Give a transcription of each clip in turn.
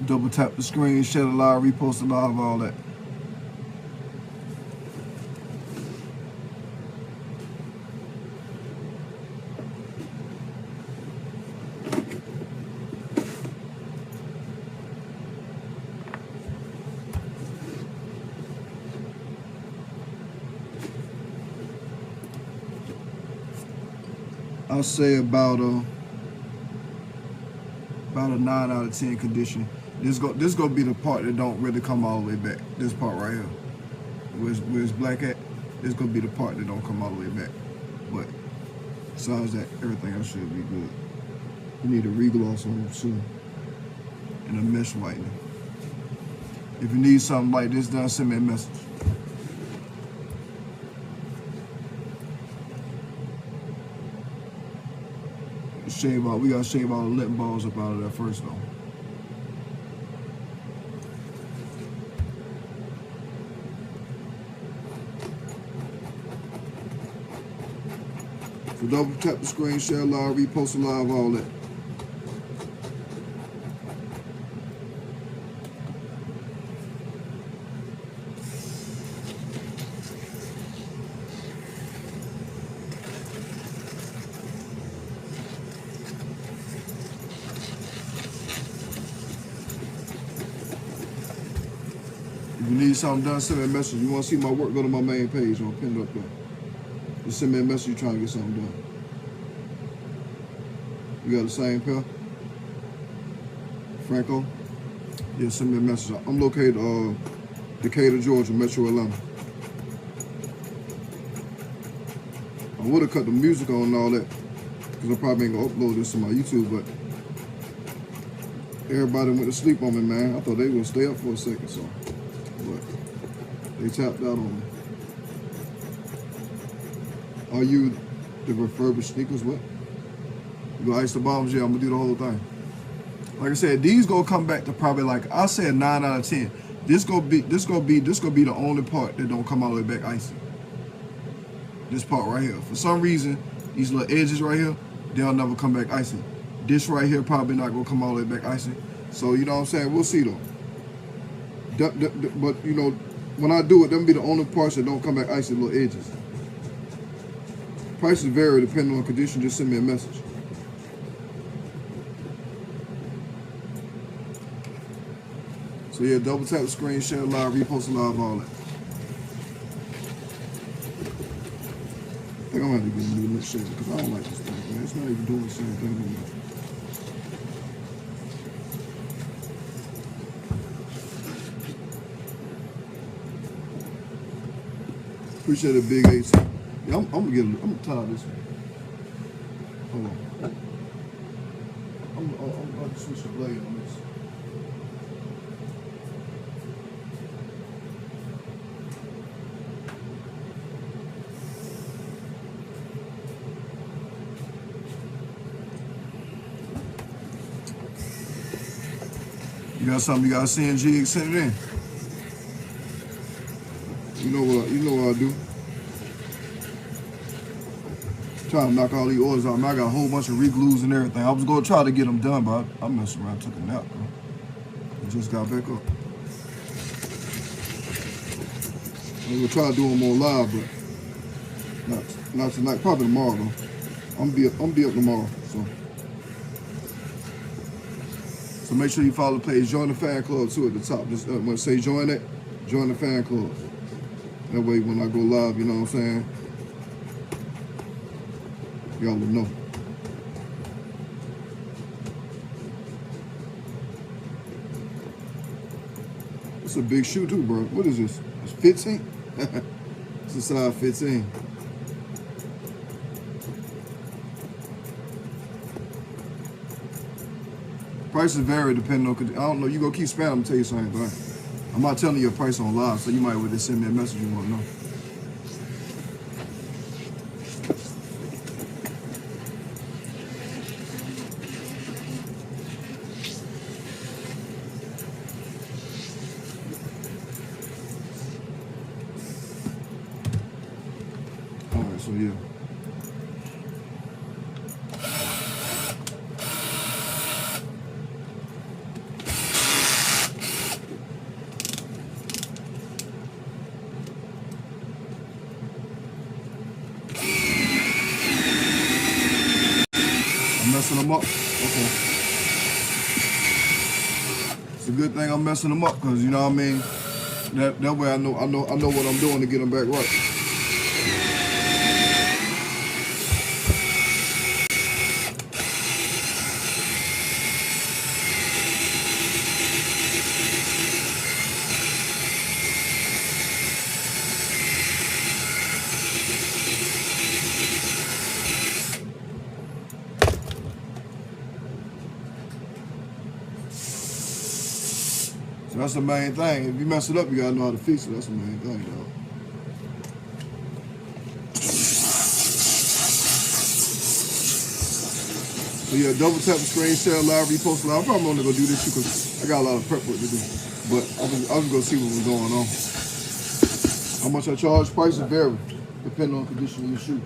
Double tap the screen, share the live, repost the live, all that. I'll say about a 9 out of 10 condition. This gonna be the part that don't really come all the way back. This part right here, where it's black at, this gonna be the part that don't come all the way back. But besides that, everything else should be good. You need a regloss on soon and a mesh whitening. If you need something like this done, send me a message. Shave out. We gotta shave all the lip balls up out of there first, though. So double tap the screen, share live, repost the live, all that. If you need something done, send me a message. You want to see my work, go to my main page. I'll pin it up there. Just send me a message you're trying to get something done. You got the same pair? Franco? Yeah, send me a message. I'm located Decatur, Georgia, Metro Atlanta. I would have cut the music on and all that, because I probably ain't gonna upload this to my YouTube, but everybody went to sleep on me, man. I thought they were gonna stay up for a second, so. But they tapped out on me. Are you the refurbished sneakers? What? You gonna ice the bottoms? Yeah, I'm gonna do the whole thing. Like I said, these gonna come back to probably like I said 9 out of 10. This gonna be the only part that don't come all the way back icy. This part right here. For some reason, these little edges right here, they'll never come back icy. This right here probably not gonna come all the way back icy. So you know what I'm saying? We'll see though. But you know, when I do it, them be the only parts that don't come back icy, little edges. Prices vary depending on condition. Just send me a message. So yeah, double tap the screen, share live, repost the live, all that. I think I'm gonna have to get a new lip shaver because I don't like this thing, man. It's not even doing the same thing anymore. Appreciate it, Big 8. Yeah, I'm gonna tie this one. Hold on. I'm gonna switch the blade on this. You got something you got to CNG, send it in. You know what I do. Trying to knock all these orders out. Man, I got a whole bunch of re-glues and everything. I was going to try to get them done, but I messed around, took a nap, bro. I just got back up. I'm going to try to do them on live, but not tonight. Probably tomorrow, though. I'm be up tomorrow, so. So make sure you follow the page. Join the fan club, too, at the top. Just when I say join it, join the fan club. That way, when I go live, you know what I'm saying? Y'all will know. It's a big shoe too, bro. What is this? It's 15? It's a size 15. Prices vary depending on, I don't know, you go keep spamming, I'm gonna tell you something, right? I'm not telling you a price on live, so you might want to send me a message you want to know. So yeah. messing them up. Okay. It's a good thing I'm messing them up, because you know what I mean. That way I know what I'm doing to get them back right. So that's the main thing. If you mess it up, you gotta know how to fix it. That's the main thing, dog. So yeah, double tap the screen, share live, repost live. I'm probably only gonna do this shit because I got a lot of prep work to do. But I was gonna see what was going on. How much I charge? Prices vary depending on the condition of your shoe.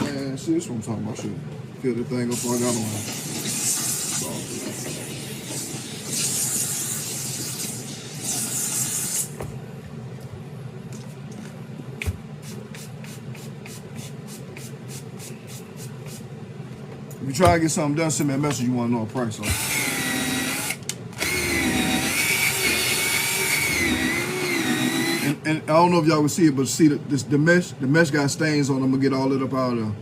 Man, see, this is what I'm talking about. Shit, fill the thing up before I got on. If you try to get something done, send me a message you want to know a price on. And I don't know if y'all will see it, but see the mesh got stains on. I'm gonna get all that up out of there.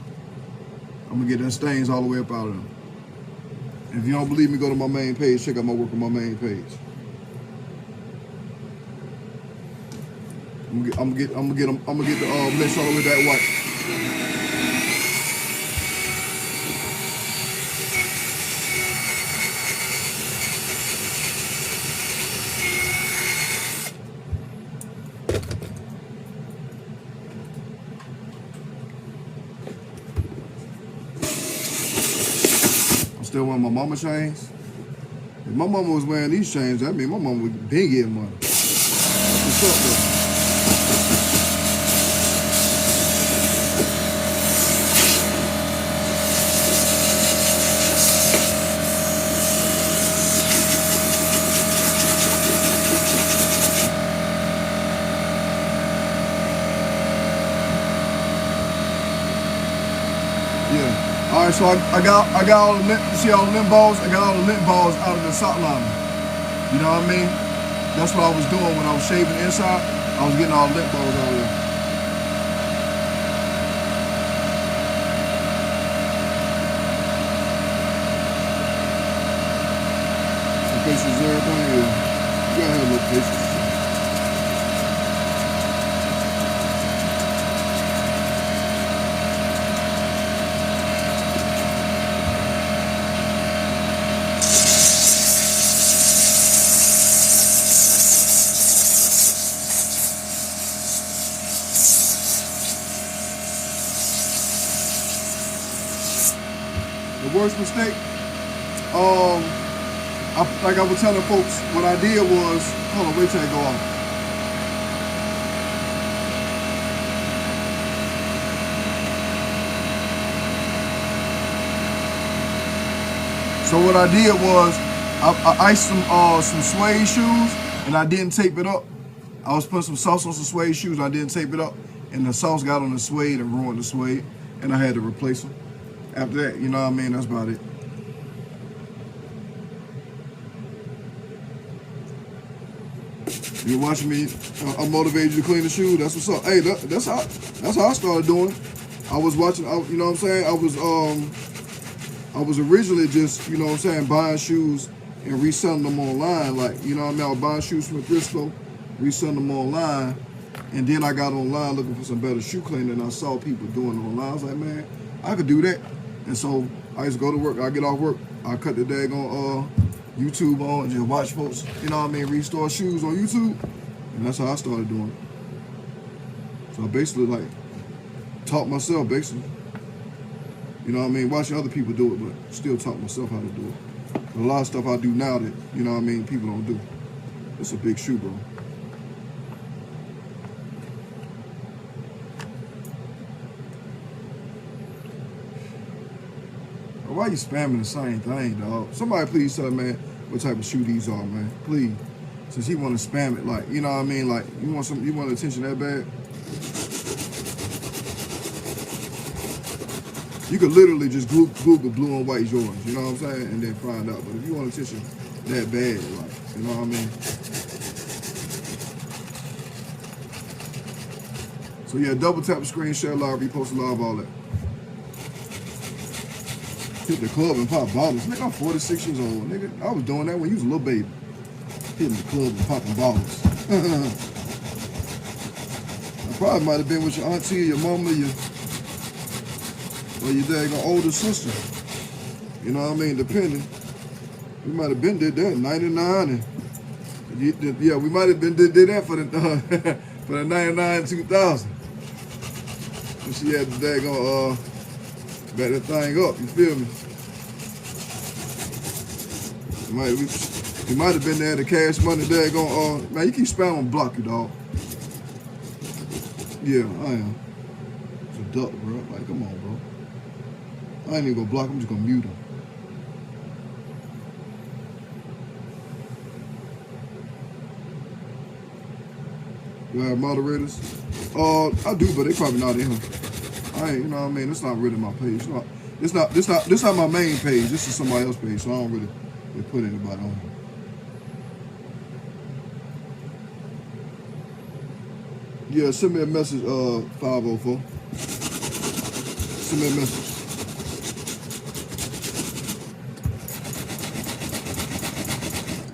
I'm gonna get that stains all the way up out of there. If you don't believe me, go to my main page. Check out my work on my main page. I'm gonna get the mesh all the way that white. Still wearing my mama chains. If my mama was wearing these chains, that mean my mama would been getting money. What's up, though? Yeah. All right, so I got all the lint, see all the lint balls? I got all the lint balls out of the sock liner. You know what I mean? That's what I was doing when I was shaving inside. I was getting all the lint balls out of there. The patience, everything, yeah. You gotta have a little patience. The worst mistake, like I was telling folks, what I did was, hold on, wait till I go off. So what I did was, I iced some suede shoes, and I didn't tape it up. I was putting some sauce on some suede shoes, I didn't tape it up, and the sauce got on the suede and ruined the suede, and I had to replace them. After that, you know what I mean? That's about it. You're watching me. I motivated you to clean the shoe. That's what's up. Hey, that's how I started doing. I was watching. You know what I'm saying? I was originally just, you know what I'm saying, buying shoes and reselling them online. Like, you know what I mean? I was buying shoes from a thrift store, reselling them online, and then I got online looking for some better shoe cleaning. And I saw people doing it online. I was like, man, I could do that. And so I used to go to work. I get off work. I cut the daggone YouTube on and just watch folks, you know what I mean, restore shoes on YouTube. And that's how I started doing it. So I basically like taught myself basically. You know what I mean? Watching other people do it, but still taught myself how to do it. But a lot of stuff I do now that, you know what I mean, people don't do. It's a big shoe, bro. Why you spamming the same thing, dog? Somebody please tell me, man, what type of shoe these are, man. Please. Since he want to spam it, like, you know what I mean? Like, you want attention that bad? You could literally just Google blue and white Jordans, you know what I'm saying, and then find out. But if you want attention that bad, like, you know what I mean? So yeah, double tap the screen, share live, repost live, all that. Hit the club and pop bottles. Nigga, I'm 46 years old. Nigga, I was doing that when you was a little baby. Hitting the club and popping bottles. I probably might have been with your auntie, your mama, or your daggone older sister. You know what I mean? Depending. We might have been did that in 99. And yeah, we might have been did that for the for the 99, 2000. And she had the daggone back that thing up, you feel me? We might have been there, the cash money daggone, man, you keep spamming, block you, dog. Yeah, I am. It's a duck, bro. Like, come on, bro. I ain't even gonna block him, I'm just gonna mute him. You have moderators? I do, but they probably not in here. I ain't, you know what I mean? It's not really my page. This not my main page. This is somebody else's page, so I don't really put anybody on here. Yeah, send me a message, 504. Send me a message.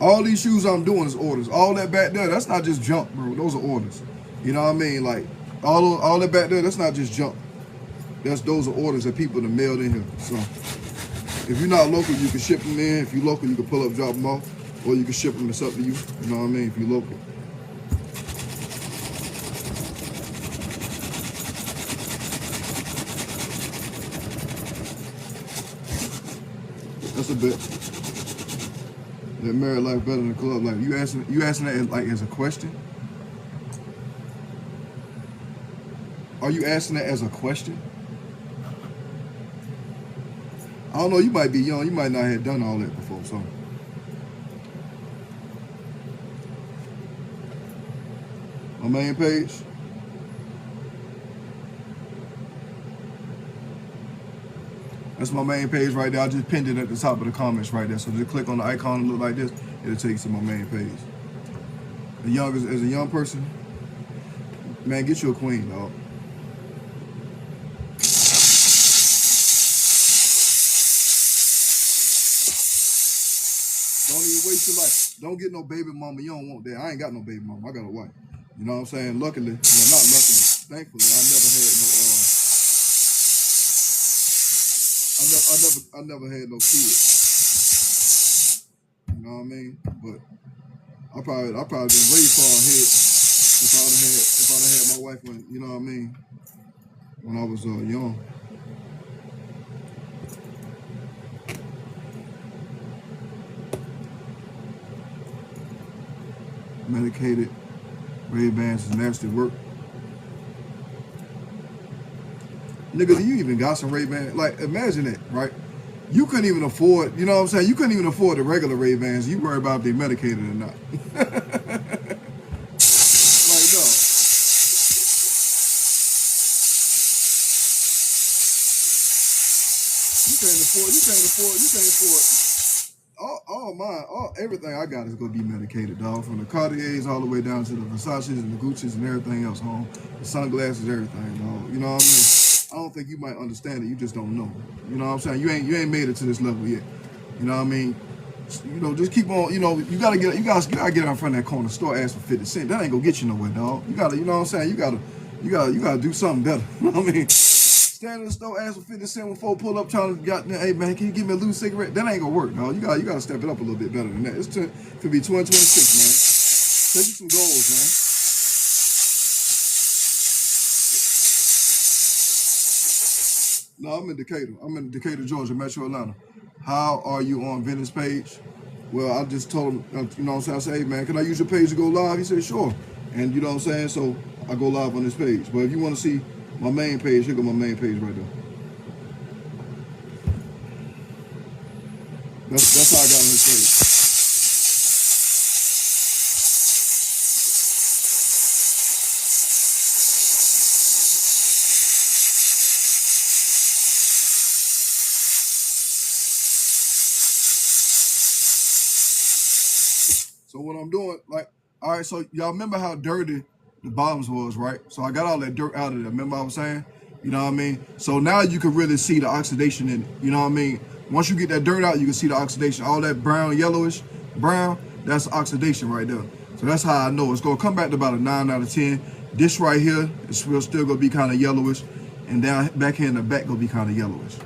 All these shoes I'm doing is orders. All that back there, that's not just junk, bro. Those are orders. You know what I mean? Like, all that back there, that's not just junk. Those are orders that people have mailed in here. So, if you're not local, you can ship them in. If you're local, you can pull up, drop them off. Or you can ship them, it's up to you. You know what I mean? If you're local. That's a bit. That married life better than the club life. You asking that as a question? Are you asking that as a question? I don't know, you might be young, you might not have done all that before, so. My main page. That's my main page right there. I just pinned it at the top of the comments right there. So just click on the icon and look like this. It'll take you to my main page. As a young person, man, get you a queen, dog. Don't even waste your life. Don't get no baby mama. You don't want that. I ain't got no baby mama. I got a wife. You know what I'm saying? Luckily, well, not luckily. Thankfully, I never had no. I never had no kids. You know what I mean? But I probably been way far ahead if I'd have had my wife when, you know what I mean, when I was young. Medicated Ray-Bans is nasty work. Nigga, do you even got some Ray-Bans? Like, imagine that, right? You couldn't even afford, you know what I'm saying? You couldn't even afford the regular Ray-Bans. You worry about if they medicated or not. Like, no. You can't afford. Everything I got is gonna be medicated, dog. From the Cartiers all the way down to the Versaces and the Gucci's and everything else, home. The sunglasses, everything, dog. You know what I mean? I don't think you might understand it. You just don't know. You know what I'm saying? You ain't made it to this level yet. You know what I mean? You know, just keep on. You know, you gotta get out in front of that corner store, ask for 50 cents. That ain't gonna get you nowhere, dog. You gotta, you know what I'm saying? You gotta do something better. You know what I mean? Stand in the store, ask for 50 cents when folk pull up trying to hey man, can you give me a loose cigarette? That ain't gonna work, dog. You gotta step it up a little bit better than that. It could be 2026, man. Take you some goals, man. No, I'm in Decatur. I'm in Decatur, Georgia, Metro Atlanta. How are you on Venice page? Well, I just told him, you know what I'm saying? I said, hey man, can I use your page to go live? He said, sure. And you know what I'm saying? So I go live on this page. But if you want to see my main page, here go my main page right there. That's how I got on his page. So what I'm doing, like, all right, so y'all remember how dirty the bottoms was, right? So I got all that dirt out of there. Remember what I was saying? You know what I mean? So now you can really see the oxidation in it. You know what I mean? Once you get that dirt out, you can see the oxidation. All that brown, yellowish, brown, that's oxidation right there. So that's how I know. It's going to come back to about a 9 out of 10. This right here is still going to be kind of yellowish. And down back here in the back going to be kind of yellowish.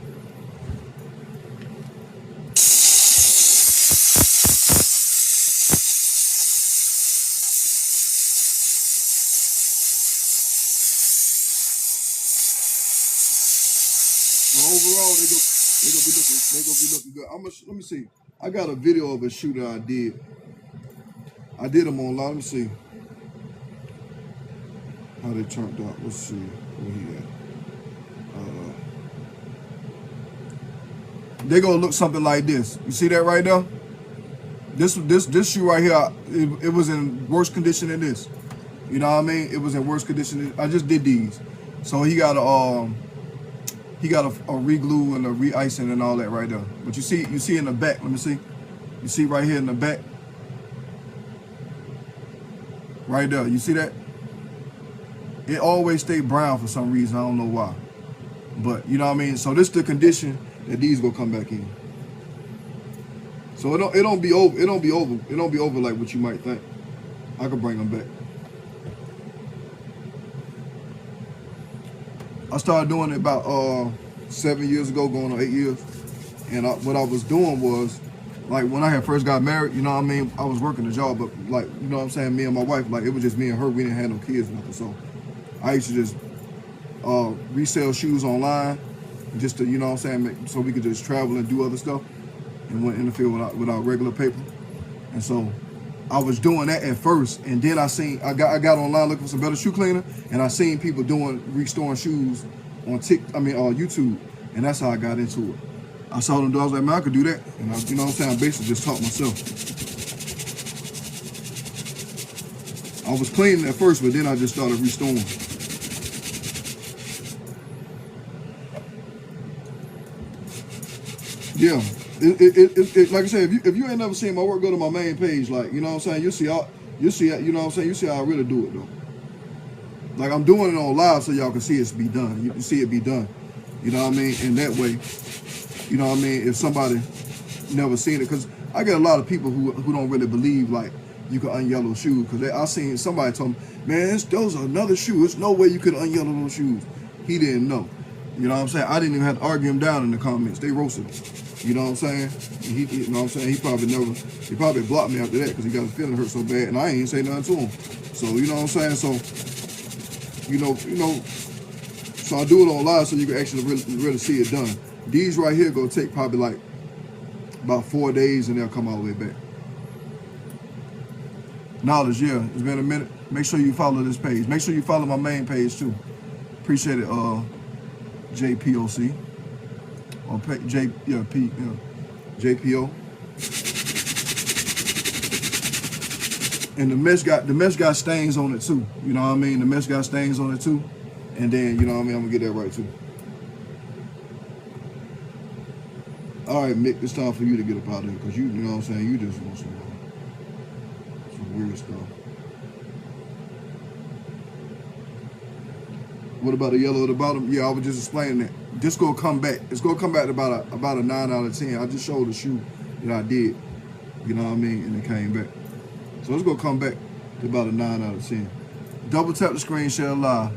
Overall, they gonna be looking good. Let me see. I got a video of a shoe that I did. I did them online. Let me see how they turned out. Let's see where he at. They gonna look something like this. You see that right there? This shoe right here, it was in worse condition than this. You know what I mean? It was in worse condition. I just did these. So he got a re-glue and a re-icing and all that right there. But you see in the back, let me see. You see right here in the back? Right there, you see that? It always stay brown for some reason, I don't know why. But you know what I mean? So this is the condition that these will come back in. So it don't be over like what you might think. I could bring them back. I started doing it about 7 years ago, going on 8 years. And what I was doing was, like when I had first got married, you know what I mean? I was working a job, but like, you know what I'm saying? Me and my wife, like it was just me and her. We didn't have no kids or nothing. So I used to just resell shoes online just to, you know what I'm saying? So we could just travel and do other stuff and went in the field without regular paper. And so I was doing that at first, and then I got online looking for some better shoe cleaner, and I seen people restoring shoes on YouTube, and that's how I got into it. I saw them do. I was like, man, I could do that, and you know what I'm saying? I basically just taught myself. I was cleaning at first, but then I just started restoring. Yeah. Like I said, if you ain't never seen my work, go to my main page. Like, you know what I'm saying? You see how I really do it though. Like I'm doing it on live so y'all can see it be done. You can see it be done. You know what I mean? And that way, you know what I mean? If somebody never seen it, because I get a lot of people who don't really believe like you can unyellow shoes. Because I seen somebody told me, man, those are another shoe. There's no way you could unyellow those shoes. He didn't know. You know what I'm saying? I didn't even have to argue him down in the comments. They roasted him. You know what I'm saying? You know what I'm saying? He probably blocked me after that because he got his feeling hurt so bad, and I ain't say nothing to him. So you know what I'm saying? So so I do it on live so you can actually really see it done. These right here gonna take probably like about 4 days, and they'll come all the way back. Knowledge, yeah. It's been a minute. Make sure you follow this page. Make sure you follow my main page too. Appreciate it, JPOC. Or JPO. And the mesh got stains on it too. You know what I mean? The mesh got stains on it too. And then, you know what I mean, I'm gonna get that right too. All right, Mick, it's time for you to get up out of here because you know what I'm saying, you just want some weird stuff. What about the yellow at the bottom? Yeah, I was just explaining that. This gonna come back. It's gonna come back to about a 9 out of 10. I just showed the shoe that I did. You know what I mean? And it came back. So it's gonna come back to about a 9 out of 10. Double tap the screen, share live.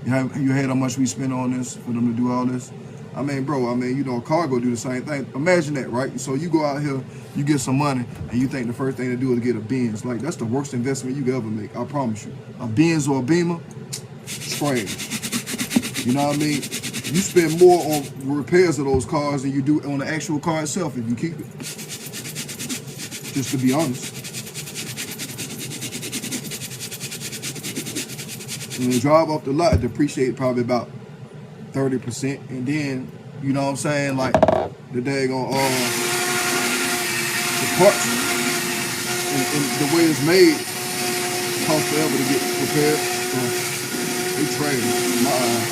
You heard how much we spent on this for them to do all this? I mean, bro, a car go do the same thing. Imagine that, right? So you go out here, you get some money, and you think the first thing to do is get a Benz. Like, that's the worst investment you could ever make, I promise you. A Benz or a Beamer, trash. You know what I mean? You spend more on repairs of those cars than you do on the actual car itself if you keep it. Just to be honest. When you drive off the lot, it depreciate probably about 30%, and then, you know what I'm saying, like the daggone the parts and the way it's made cost forever to get repaired. So they trash in my eye.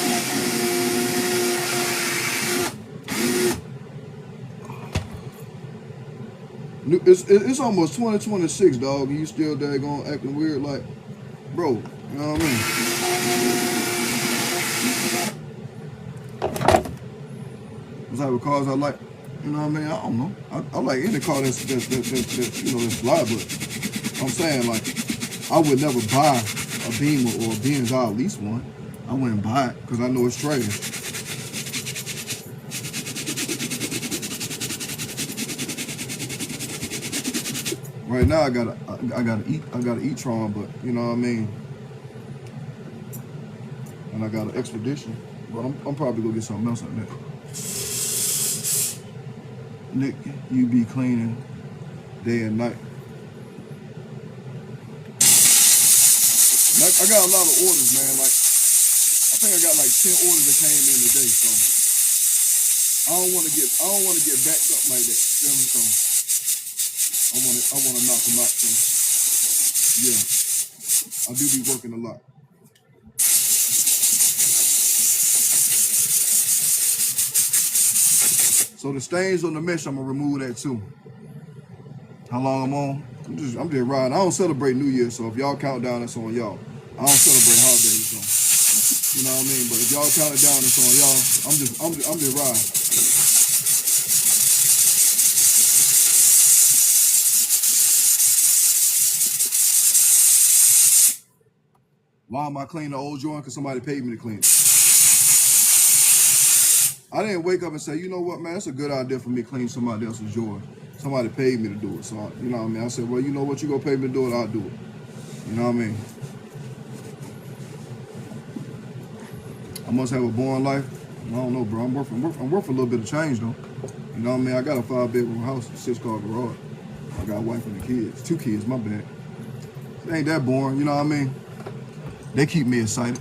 It's almost 2026, dog, and you still daggone acting weird, like, bro. You know what I mean? What type of cars I like? You know what I mean? I don't know. I like any car that's you know, that's fly, but I'm saying, like, I would never buy a Beamer or a Benz. I'll lease one. I wouldn't buy it because I know it's trash. Right now I got an e-tron, but you know what I mean. And I got an Expedition, but I'm probably gonna get something else like that. Nick, you be cleaning day and night. I got a lot of orders, man. Like, I think I got like 10 orders that came in today, so I don't want to get backed up like that. You feel me? So I want to knock them out. So yeah, I do be working a lot. So the stains on the mesh, I'm gonna remove that too. How long I'm on? I'm just riding. I don't celebrate New Year, so if y'all count down, that's on y'all. I don't celebrate holidays, so you know what I mean. But if y'all count it down, it's on y'all. I'm just riding. Why am I cleaning the old joint? Because somebody paid me to clean it. I didn't wake up and say, you know what, man, it's a good idea for me to clean somebody else's joint. Somebody paid me to do it. So, you know what I mean? I said, well, you know what, you gonna pay me to do it, I'll do it. You know what I mean? I must have a boring life. I don't know, bro. I'm worth a little bit of change, though. You know what I mean? I got a 5-bedroom house, a 6-car garage. I got a wife and a kids. 2 kids, my bad. It ain't that boring, you know what I mean? They keep me excited.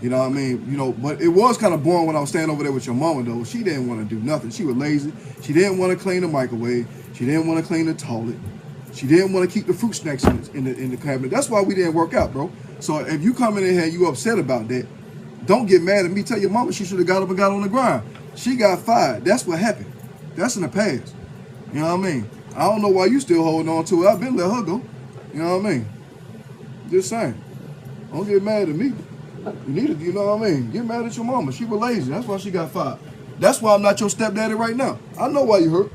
You know what I mean? You know, but it was kind of boring when I was standing over there with your mama, though. She didn't want to do nothing. She was lazy. She didn't want to clean the microwave. She didn't want to clean the toilet. She didn't want to keep the fruit snacks in the cabinet. That's why we didn't work out, bro. So if you come in here and you upset about that, don't get mad at me. Tell your mama she should have got up and got on the grind. She got fired. That's what happened. That's in the past. You know what I mean? I don't know why you still holding on to it. I've been let her go. You know what I mean? Just saying. Don't get mad at me. You need to, you know what I mean? Get mad at your mama. She was lazy. That's why she got fired. That's why I'm not your stepdaddy right now. I know why you hurt.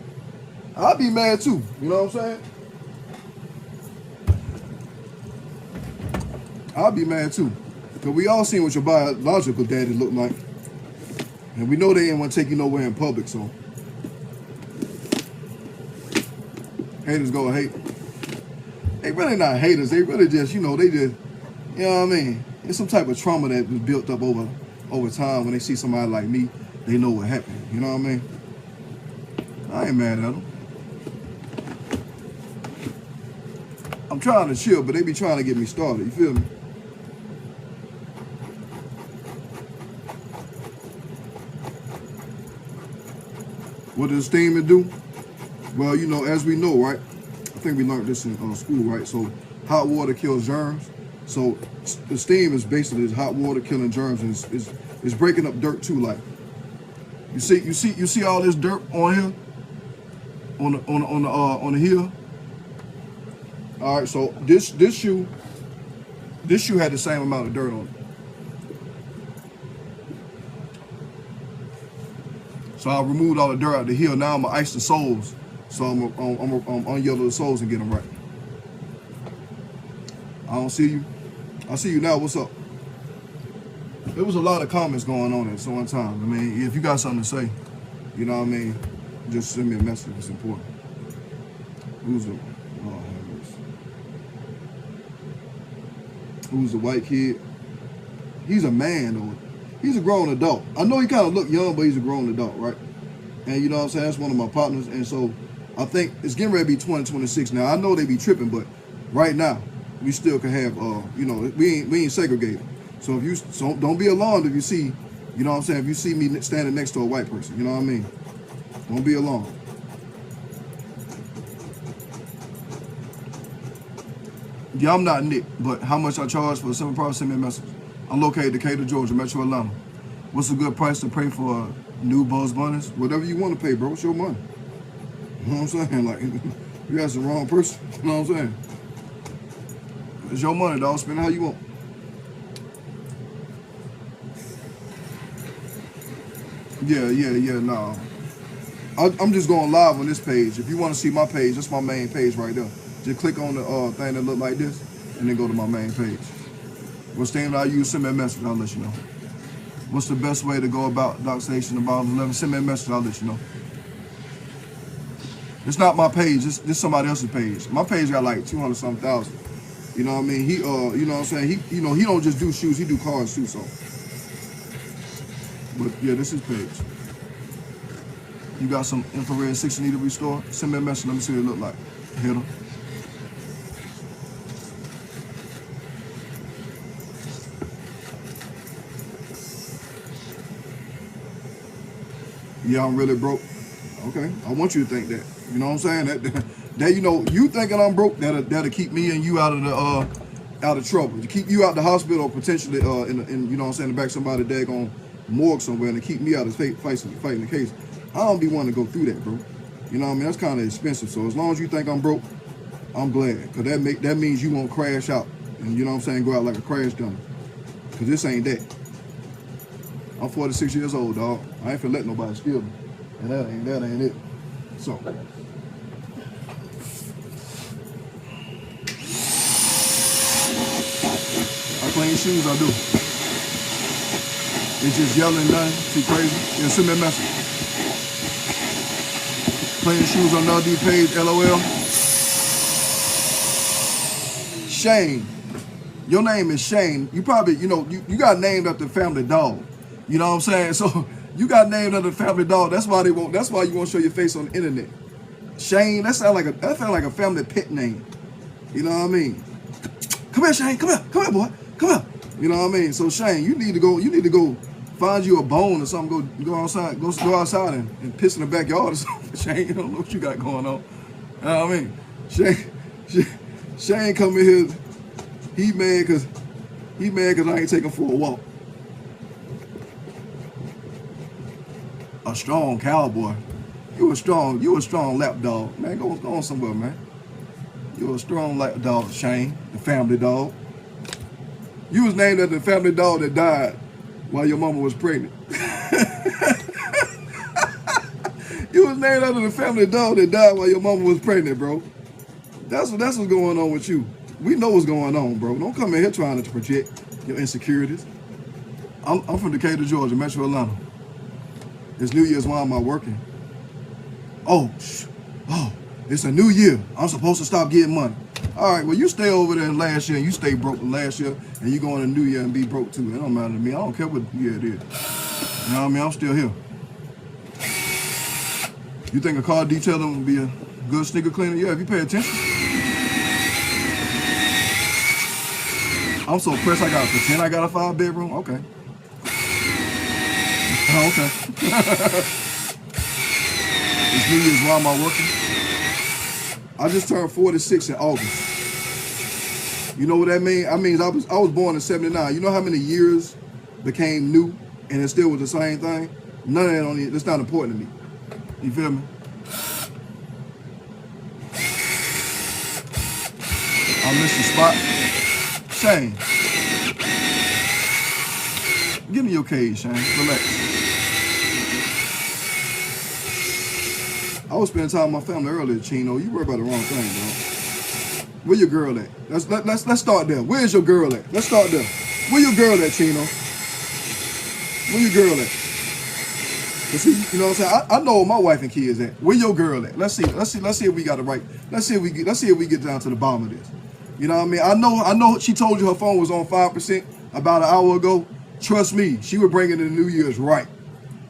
I'll be mad too. You know what I'm saying? I'll be mad too. Because we all seen what your biological daddy looked like. And we know they ain't want to take you nowhere in public, so. Haters go hate. They really not haters. They really just, you know, they just, you know what I mean? It's some type of trauma that was built up over time. When they see somebody like me, they know what happened. You know what I mean? I ain't mad at them. I'm trying to chill, but they be trying to get me started. You feel me? What does steaming do? Well, you know, as we know, right? I think we learned this in school, right? So hot water kills germs. So the steam is basically hot water killing germs, and it's breaking up dirt too. Like you see all this dirt on here, on the hill. All right, so this shoe had the same amount of dirt on it. So I removed all the dirt out of the heel. Now I'm gonna ice the soles. So I'm un-yellow the soles and get them right. I don't see you. I see you now. What's up? There was a lot of comments going on at one time. I mean, if you got something to say, you know what I mean, just send me a message. It's important. Who's the white kid? He's a man, though. He's a grown adult. I know he kind of look young, but he's a grown adult, right? And you know what I'm saying? That's one of my partners. And so I think it's getting ready to be 2026 now. I know they be tripping, but right now, we still can have, you know, we ain't segregated. So don't be alarmed if you see, you know what I'm saying, if you see me standing next to a white person, you know what I mean? Don't be alarmed. Yeah, I'm not Nick, but how much I charge for a simple product, send me a message. I'm located in Decatur, Georgia, Metro Atlanta. What's a good price to pay for new Bugs Bunnies? Whatever you want to pay, bro. It's your money. You know what I'm saying? Like, you asked the wrong person. You know what I'm saying? It's your money, dog. Spend it how you want. Yeah, nah. I'm just going live on this page. If you want to see my page, that's my main page right there. Just click on the thing that look like this, and then go to my main page. What's the name that I use? Send me a message, I'll let you know. What's the best way to go about Doc Station about 11? Send me a message, I'll let you know. It's not my page, this somebody else's page. My page got like 200-something thousand. You know what I mean? He you know what I'm saying? He don't just do shoes, he do cars too, so. But yeah, this is his page. You got some infrared 60 need to restore? Send me a message, let me see what it look like. Hit him. Yeah, I'm really broke. Okay, I want you to think that. You know what I'm saying? That you know, you thinking I'm broke, that'll keep me and you out of trouble. To keep you out the hospital or potentially in you know what I'm saying, the back of somebody daggone morgue somewhere, and to keep me out of fighting the case. I don't be wanting to go through that, bro. You know what I mean? That's kind of expensive. So as long as you think I'm broke, I'm glad, cause that means you won't crash out, and you know what I'm saying, go out like a crash dummy. Cause this ain't that. I'm 46 years old, dog. I ain't finna let nobody steal me. And that ain't it. So. I clean shoes, I do. It's just yelling nothing, too crazy. Yeah, send me a message. Clean shoes on the LD page, LOL. Shane. Your name is Shane. You probably, you know, you got named after the family dog. You know what I'm saying? So you got named after the family dog. That's why you won't show your face on the internet. Shane, that sounds like a family pet name. You know what I mean? Come here, Shane. Come here, boy. Come here. You know what I mean? So Shane, you need to go find you a bone or something. Go outside. Go outside and piss in the backyard or something. Shane, you don't know what you got going on. You know what I mean? Shane come in here. He mad cause I ain't taking for a walk. A strong cowboy. You a strong lap dog. Man, go on somewhere, man. You a strong lap dog, Shane, the family dog. You was named after the family dog that died while your mama was pregnant. You was named after the family dog that died while your mama was pregnant, bro. That's what's going on with you. We know what's going on, bro. Don't come in here trying to project your insecurities. I'm from Decatur, Georgia, Metro Atlanta. It's New Year's. Why am I working? Oh, it's a new year. I'm supposed to stop getting money. All right, well, you stay over there last year and you stay broke last year, and you go in the new year and be broke too. It don't matter to me. I don't care what year it is. You know what I mean? I'm still here. You think a car detailer would be a good sneaker cleaner? Yeah, if you pay attention. I'm so pressed I gotta pretend I got a 5-bedroom. Okay. Oh, okay. It's New Year's. Why am I working? I just turned 46 in August. You know what that means? I mean, I was born in 79. You know how many years became new and it still was the same thing? None of that that's not important to me. You feel me? I missed the spot. Shane. Give me your cage, Shane. Relax. I was spending time with my family earlier, Chino. You worry about the wrong thing, bro. Where your girl at? Let's start there. Where's your girl at? Let's start there. Where your girl at, Chino? Where your girl at? See, you know what I'm saying? I know where my wife and kids at. Where your girl at? Let's see if we got it right. Let's see if we get down to the bottom of this. You know what I mean? I know she told you her phone was on 5% about an hour ago. Trust me, she would bring it in the New Year's right.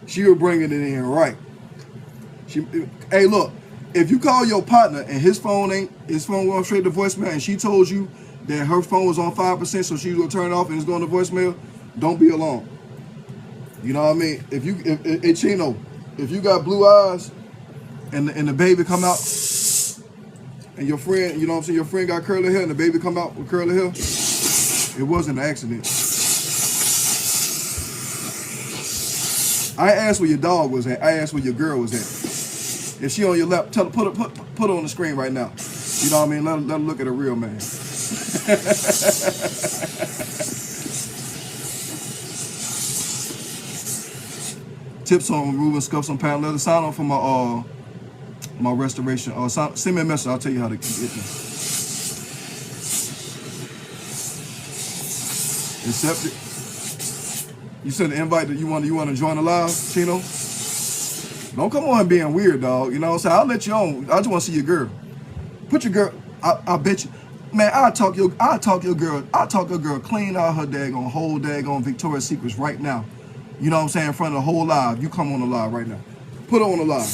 She would bring it in right. Hey, look, if you call your partner and his phone going straight to voicemail, and she told you that her phone was on 5%, so she's gonna turn it off and it's going to voicemail, don't be alarmed. You know what I mean? If Chino, if you got blue eyes and the baby come out, and your friend, you know what I'm saying, your friend got curly hair and the baby come out with curly hair, it wasn't an accident. I asked where your dog was at. I asked where your girl was at. If she on your lap, tell her, put her on the screen right now. You know what I mean? Let her look at a real man. Tips on removing scuffs on patent leather. Sign up for my restoration. Send me a message. I'll tell you how to get this. Accept it. You sent an invite that you want to join the live, Chino. Don't come on being weird, dog. You know what I'm saying? I'll let you on. I just want to see your girl. Put your girl. I bet you, man. I'll talk your girl clean out her whole daggone Victoria's Secrets right now. You know what I'm saying? In front of the whole live. You come on the live right now. Put her on the live.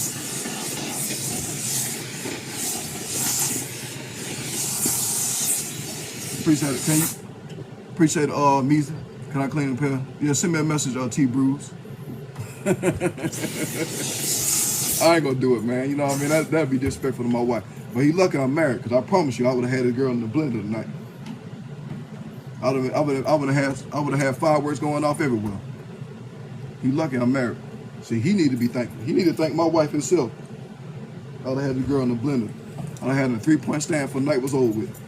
Appreciate it. Can you? Appreciate it, Misa. Can I clean the pair? Yeah, send me a message, T Bruce. I ain't gonna do it, man. You know what I mean? That'd be disrespectful to my wife. But he lucky I'm married, because I promise you, I would have had a girl in the blender tonight. I would have had fireworks going off everywhere. He lucky I'm married. See, he need to be thankful. He need to thank my wife himself. I would have had the girl in the blender. I would have had a 3-point stand for the night was over with.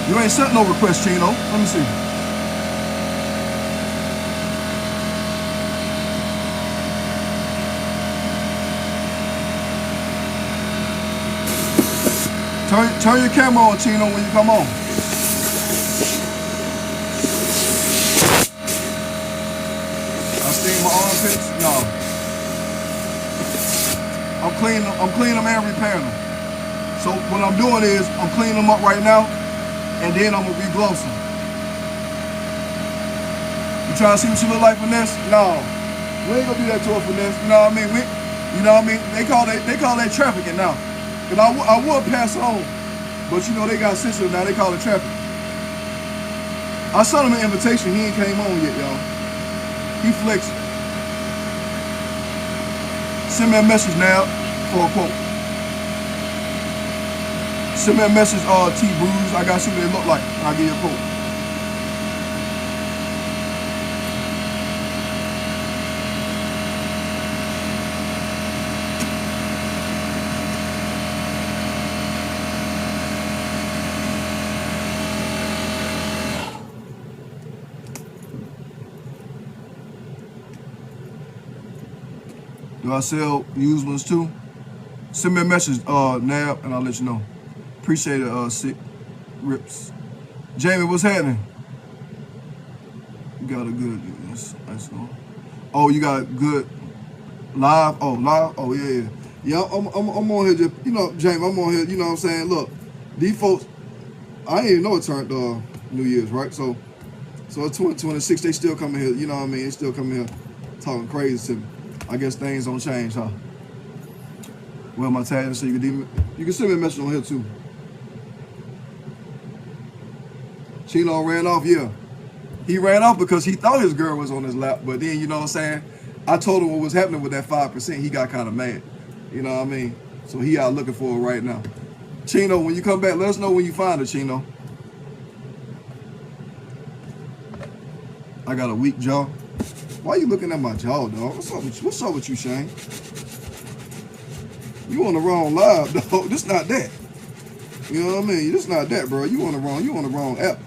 You ain't sent no request, Chino. Let me see. Turn your camera on, Chino, when you come on. I steam my armpits? No. I'm cleaning them and repairing them. So what I'm doing is I'm cleaning them up right now, and then I'm gonna re-gloss them. You trying to see what she look like, Finesse? No. We ain't gonna do that to her, Finesse. You know what I mean? You know what I mean? They call that trafficking now. Cause I would pass it on, but you know they got sensitive now. They call it trafficking. I sent him an invitation. He ain't came on yet, y'all. He flexing. Send me a message now for a quote. Send me a message, T Bruce. I gotta see what they look like. I'll give you a quote. Do I sell used ones too? Send me a message, Nab, and I'll let you know. Appreciate it, Sick Rips. Jamie, what's happening? You got a good, let's go. Oh, you got good live? Oh, live? Oh, yeah. Yeah, I'm on here just, you know, Jamie, I'm on here, you know what I'm saying? Look, these folks, I didn't even know it turned New Year's, right? So 2026, they still coming here, you know what I mean? They still coming here talking crazy to me. I guess things don't change, huh? Well, my tag, so you can send me a message on here too. Chino ran off, yeah. He ran off because he thought his girl was on his lap, but then, you know what I'm saying? I told him what was happening with that 5%. He got kind of mad. You know what I mean? So he out looking for her right now. Chino, when you come back, let us know when you find her, Chino. I got a weak jaw. Why you looking at my jaw, dog? What's up with you, Shane? You on the wrong live, dog. This not that. You know what I mean? This not that, bro. You on the wrong app.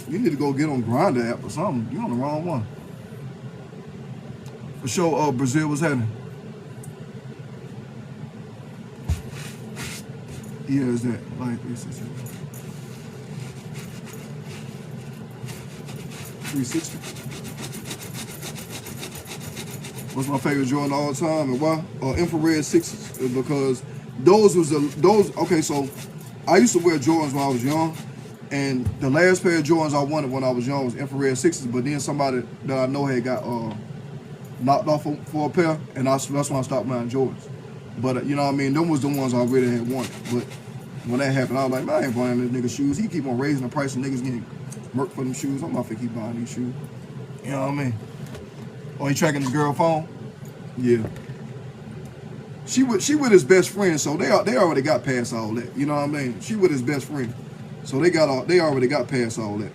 You need to go get on Grindr app or something. You on the wrong one. For sure, Brazil, what's happening? Yeah, is that like this? 360. What's my favorite Jordan all the time and why? Infrared 6s, because okay, so I used to wear Jordans when I was young, and the last pair of Jordans I wanted when I was young was infrared 6s, but then somebody that I know had got knocked off for a pair, and that's when I stopped wearing Jordans. But you know what I mean, them was the ones I really had wanted. But when that happened, I was like, man, I ain't buying this nigga shoes. He keep on raising the price of niggas getting murked for them shoes. I'm not finna keep buying these shoes. You know what I mean? Oh, he tracking his girl phone? Yeah. She with his best friend, so they already got past all that. You know what I mean? She with his best friend, so they already got past all that.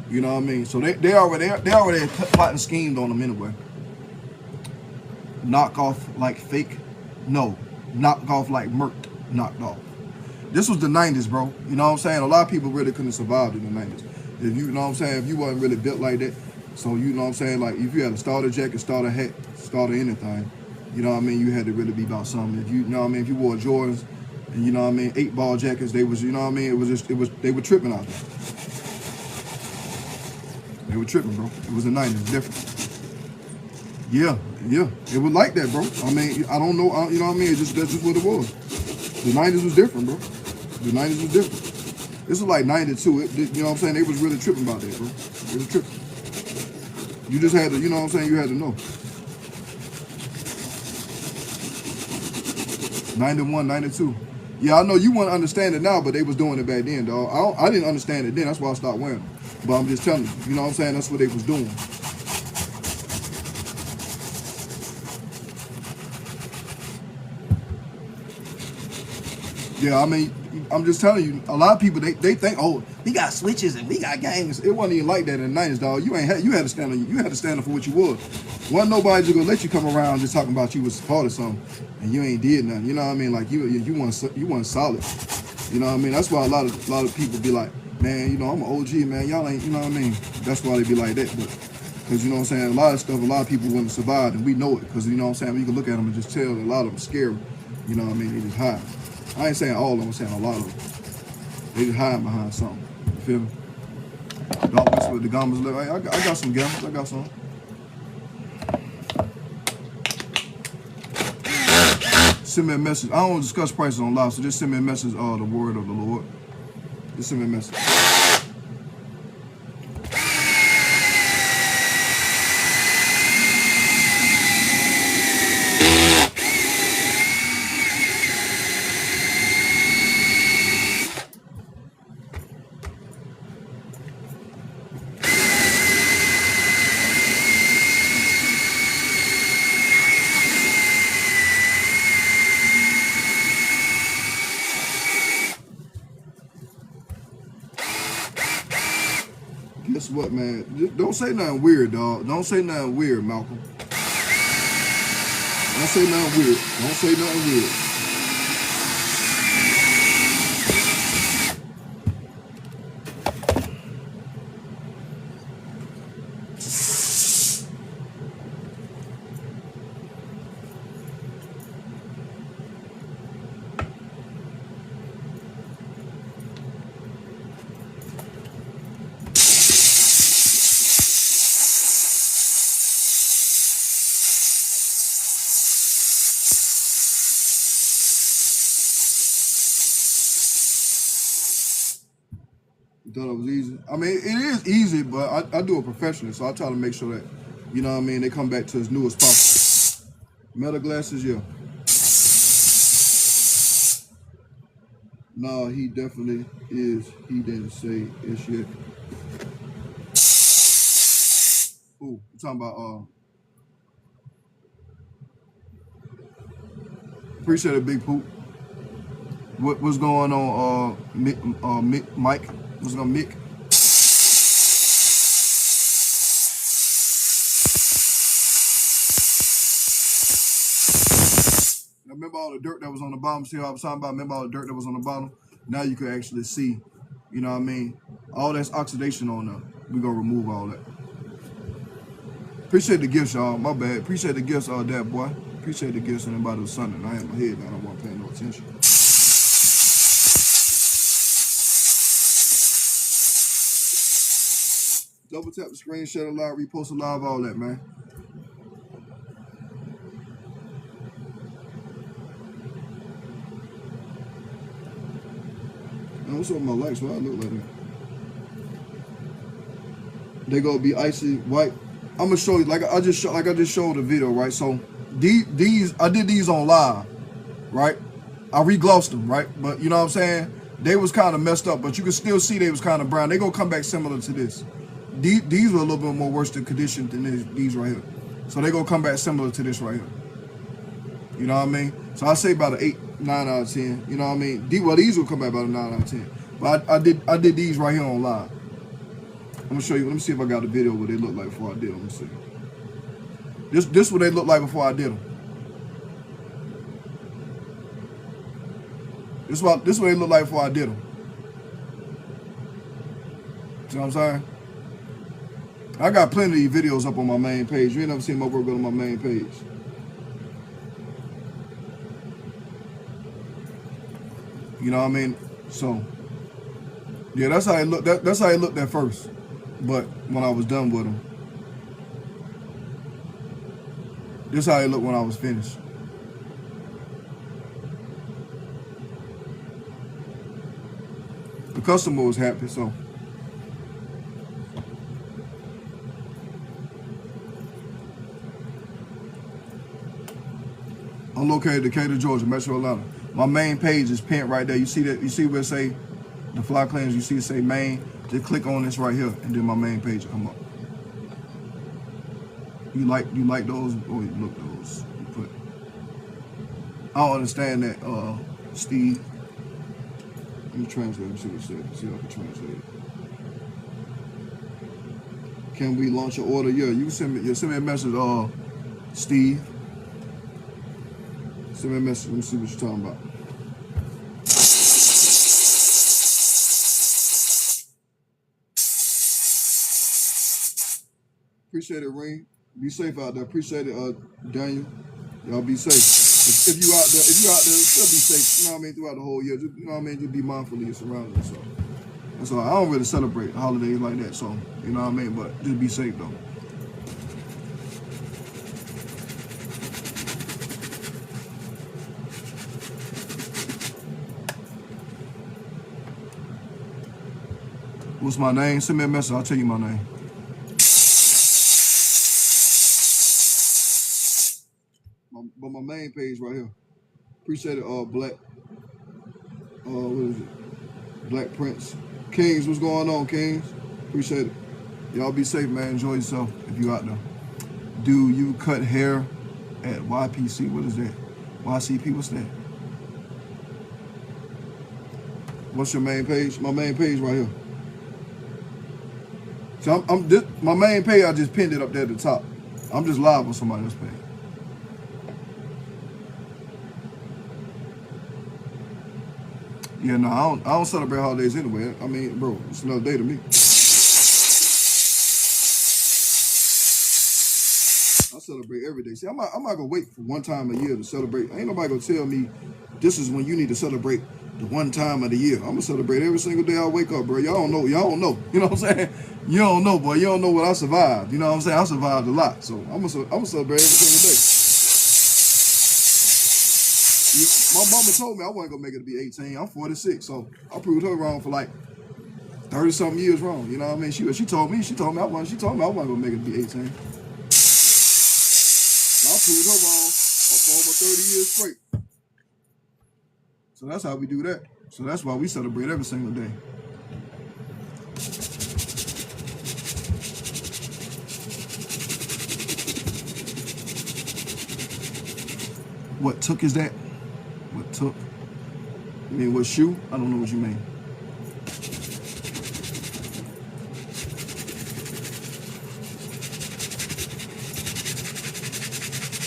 You know what I mean? So they already plotting schemed on them anyway. Knock off like fake, no, knock off like Merc knocked off. This was the 90s, bro. You know what I'm saying? A lot of people really couldn't survive in the 90s. If you know what I'm saying, if you wasn't really built like that, so you know what I'm saying, like if you had a starter jacket, starter hat, starter anything, you know what I mean, you had to really be about something. If you know what I mean, if you wore Jordans and you know what I mean, 8-ball jackets, they was, you know what I mean, they were tripping out there. They were tripping, bro. It was the 90s, different. Yeah, it was like that, bro. I mean, I don't know, you know what I mean, that's just what it was. The 90s was different, bro. The 90s was different. This was like 92. You know what I'm saying? They was really tripping about that, bro. They was tripping. You just had to, you know what I'm saying? You had to know. 91, 92. Yeah, I know you wouldn't understand it now, but they was doing it back then, dog. I didn't understand it then. That's why I stopped wearing them. But I'm just telling you, you know what I'm saying? That's what they was doing. Yeah, I mean, I'm just telling you, a lot of people, they think, oh, we got switches and we got gangs. It wasn't even like that in the 90s, dog. You had to stand on, you had to stand up for what you was. Wasn't nobody just gonna let you come around just talking about you was part of something and you ain't did nothing. You know what I mean? Like you weren't solid. You know what I mean? That's why a lot of people be like, man, you know, I'm an OG, man. Y'all ain't, you know what I mean? That's why they be like that. But because you know what I'm saying, a lot of stuff, a lot of people wouldn't survive, and we know it. Because you know what I'm saying, you can look at them and just tell a lot of them scary. You know what I mean? They just hide. I ain't saying all of them, I'm saying a lot of them. They just hide behind something. You feel me? Don't whisper with the Gambas. Hey, I got some Gambas. I got some. Send me a message. I don't discuss prices on live, so just send me a message. The word of the Lord. Just send me a message. Guess what, man? Just don't say nothing weird, dog. Don't say nothing weird, Malcolm. Don't say nothing weird. Don't say nothing weird. You thought it was easy? I mean, it is easy, but I do it professionally, so I try to make sure that, you know what I mean, they come back to as new as possible. Metal glasses, yeah. No, he definitely is. He didn't say it yet. Ooh, you talking about, appreciate it, Big Poop. What's going on, Mike? What's going on, Mick? Now, remember all the dirt that was on the bottom? See how I was talking about? Remember all the dirt that was on the bottom? Now you can actually see, you know what I mean? All that's oxidation on there. We're going to remove all that. Appreciate the gifts, y'all. My bad. Appreciate the gifts, Dad boy. Appreciate the gifts and everybody was Sunday. I had my head down. I wasn't paying no attention. Double tap the screen, share the live, repost the live, all that, man. Man, what's up with my likes? Why I look like that? They gonna be icy white. I'm gonna show you, like I just showed the video, right? So these I did these on live, right? I re-glossed them, right? But you know what I'm saying? They was kind of messed up, but you can still see they was kind of brown. They gonna come back similar to this. These were a little bit more worse condition than these right here. So they gonna come back similar to this right here. You know what I mean? So I say about an 8, 9 out of 10. You know what I mean? These will come back about a 9 out of 10. But I did these right here on live. I'm gonna show you. Let me see if I got a video what they look like before I did them. Let me see. This what they look like before I did them. This what they look like before I did them. See what I'm saying? I got plenty of these videos up on my main page. You ain't never seen my work go to my main page. You know what I mean? So, yeah, that's how it looked. That's how it looked at first. But when I was done with them, this is how it looked when I was finished. The customer was happy, so. I'm located in Decatur, Georgia, Metro Atlanta. My main page is pinned right there. You see that? You see where it say the fly claims? You see it say main? Just click on this right here, and then my main page will come up. You like those? Oh, look those. You put. I don't understand that, Steve. Let me translate. Let me see what it says. See if I can translate it. Can we launch an order? Yeah, you can send me a message, Steve. Send me a message. Let me see what you're talking about. Appreciate it, Ring. Be safe out there. Appreciate it, Daniel. Y'all be safe. If you out there, still be safe. You know what I mean? Throughout the whole year, just, you know what I mean? Just be mindful of your surroundings. So that's all. I don't really celebrate holidays like that. So you know what I mean? But just be safe though. What's my name? Send me a message. I'll tell you my name. But my main page right here. Appreciate it, Black. What is it? Black Prince. Kings, what's going on, Kings? Appreciate it. Y'all be safe, man. Enjoy yourself if you out there. Do you cut hair at YPC? What is that? YCP, what's that? What's your main page? My main page right here. So my main page, I just pinned it up there at the top. I'm just live on somebody else's page. Yeah, no, I don't celebrate holidays anyway. I mean, bro, it's another day to me. I celebrate every day. See, I'm not gonna wait for one time a year to celebrate. Ain't nobody gonna tell me this is when you need to celebrate the one time of the year. I'm gonna celebrate every single day I wake up, bro. Y'all don't know. You know what I'm saying? You don't know, boy. You don't know what I survived. You know what I'm saying? I survived a lot. So I'm gonna celebrate every single day. My mama told me I wasn't gonna make it to be 18. I'm 46, so I proved her wrong for like 30-something years wrong. You know what I mean? She told me I wasn't gonna make it to be 18. So I proved her wrong for over 30 years straight. So that's how we do that. So that's why we celebrate every single day. What took is that? What took? You mean what shoe? I don't know what you mean.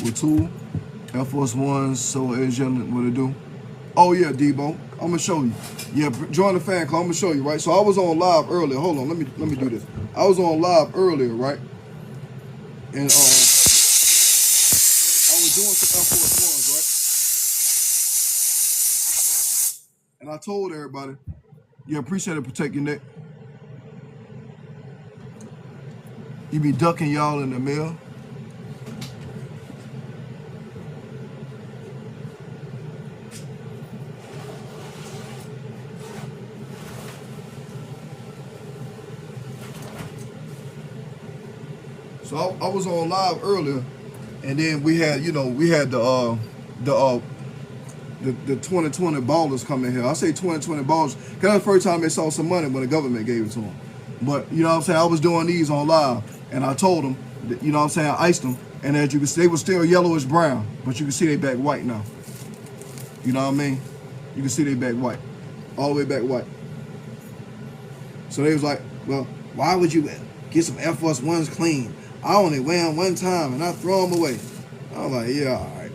What tool? Air Force Ones, so Asian, what it do? Oh yeah, Debo. I'm gonna show you. Yeah, join the fan club. I'm gonna show you, right? So I was on live earlier. Hold on, let me do this. I was on live earlier, right? And I was doing some Air Force Ones, right? And I told everybody, yeah, appreciate it, protect your neck. You be ducking y'all in the mail. So I was on live earlier, and then we had the 2020 ballers coming here. I say 2020 ballers because that's the first time they saw some money when the government gave it to them. But you know what I'm saying, I was doing these on live, and I told them, that, you know what I'm saying, I iced them, and as you can see, they were still yellowish brown, but you can see they back white now. You know what I mean? You can see they back white, all the way back white. So they was like, well, Why would you get some Air Force Ones clean? I only wear them one time and I throw them away. I was like, yeah, all right.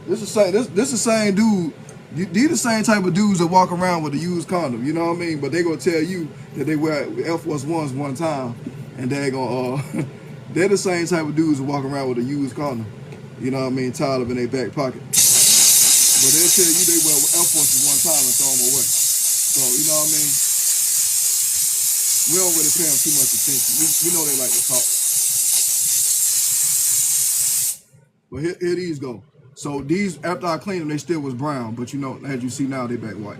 This is the same dude. These the same type of dudes that walk around with a used condom. You know what I mean? But they gonna tell you that they wear Air Force Ones one time, and they gonna they're the same type of dudes that walk around with a used condom. You know what I mean? Tied up in their back pocket. But they'll tell you they wear Air Forces one time and throw them away. So you know what I mean? We don't really pay them too much attention. We know they like to talk. But here these go. So these, after I cleaned them, they still was brown. But you know, as you see now, they back white.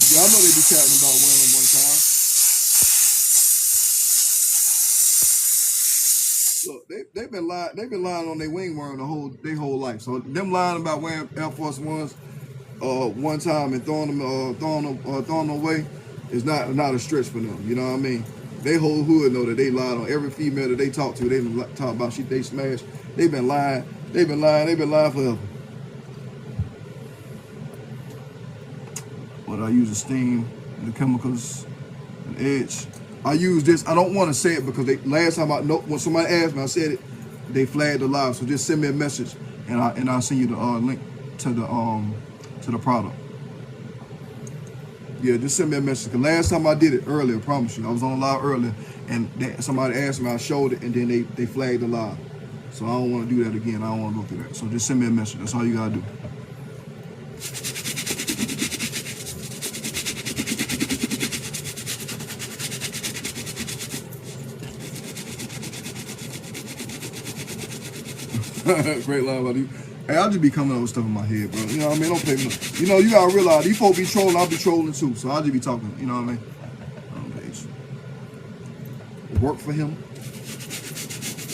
Y'all know they be chatting about wearing them one time. Look, they've been lying on their wing wearing their whole life. So them lying about wearing Air Force Ones one time and throwing them away is not a stretch for them. You know what I mean? They whole hood know that they lied on every female that they talk to. They been talking about shit they smashed. They've been lying forever. But I use the steam, the chemicals, the edge. I use this. I don't want to say it because last time when somebody asked me, I said it. They flagged the live. So just send me a message and I'll send you the link to the product. Yeah, just send me a message. Cause last time I did it earlier, I promise you, I was on live earlier, and somebody asked me, I showed it, and then they flagged the live. So I don't want to do that again. I don't want to go through that. So just send me a message. That's all you gotta do. Great line about you. Hey, I'll just be coming up with stuff in my head, bro. You know what I mean? Don't pay me. You know, you gotta realize these folks be trolling, I'll be trolling too. So I'll just be talking. You know what I mean? Work for him.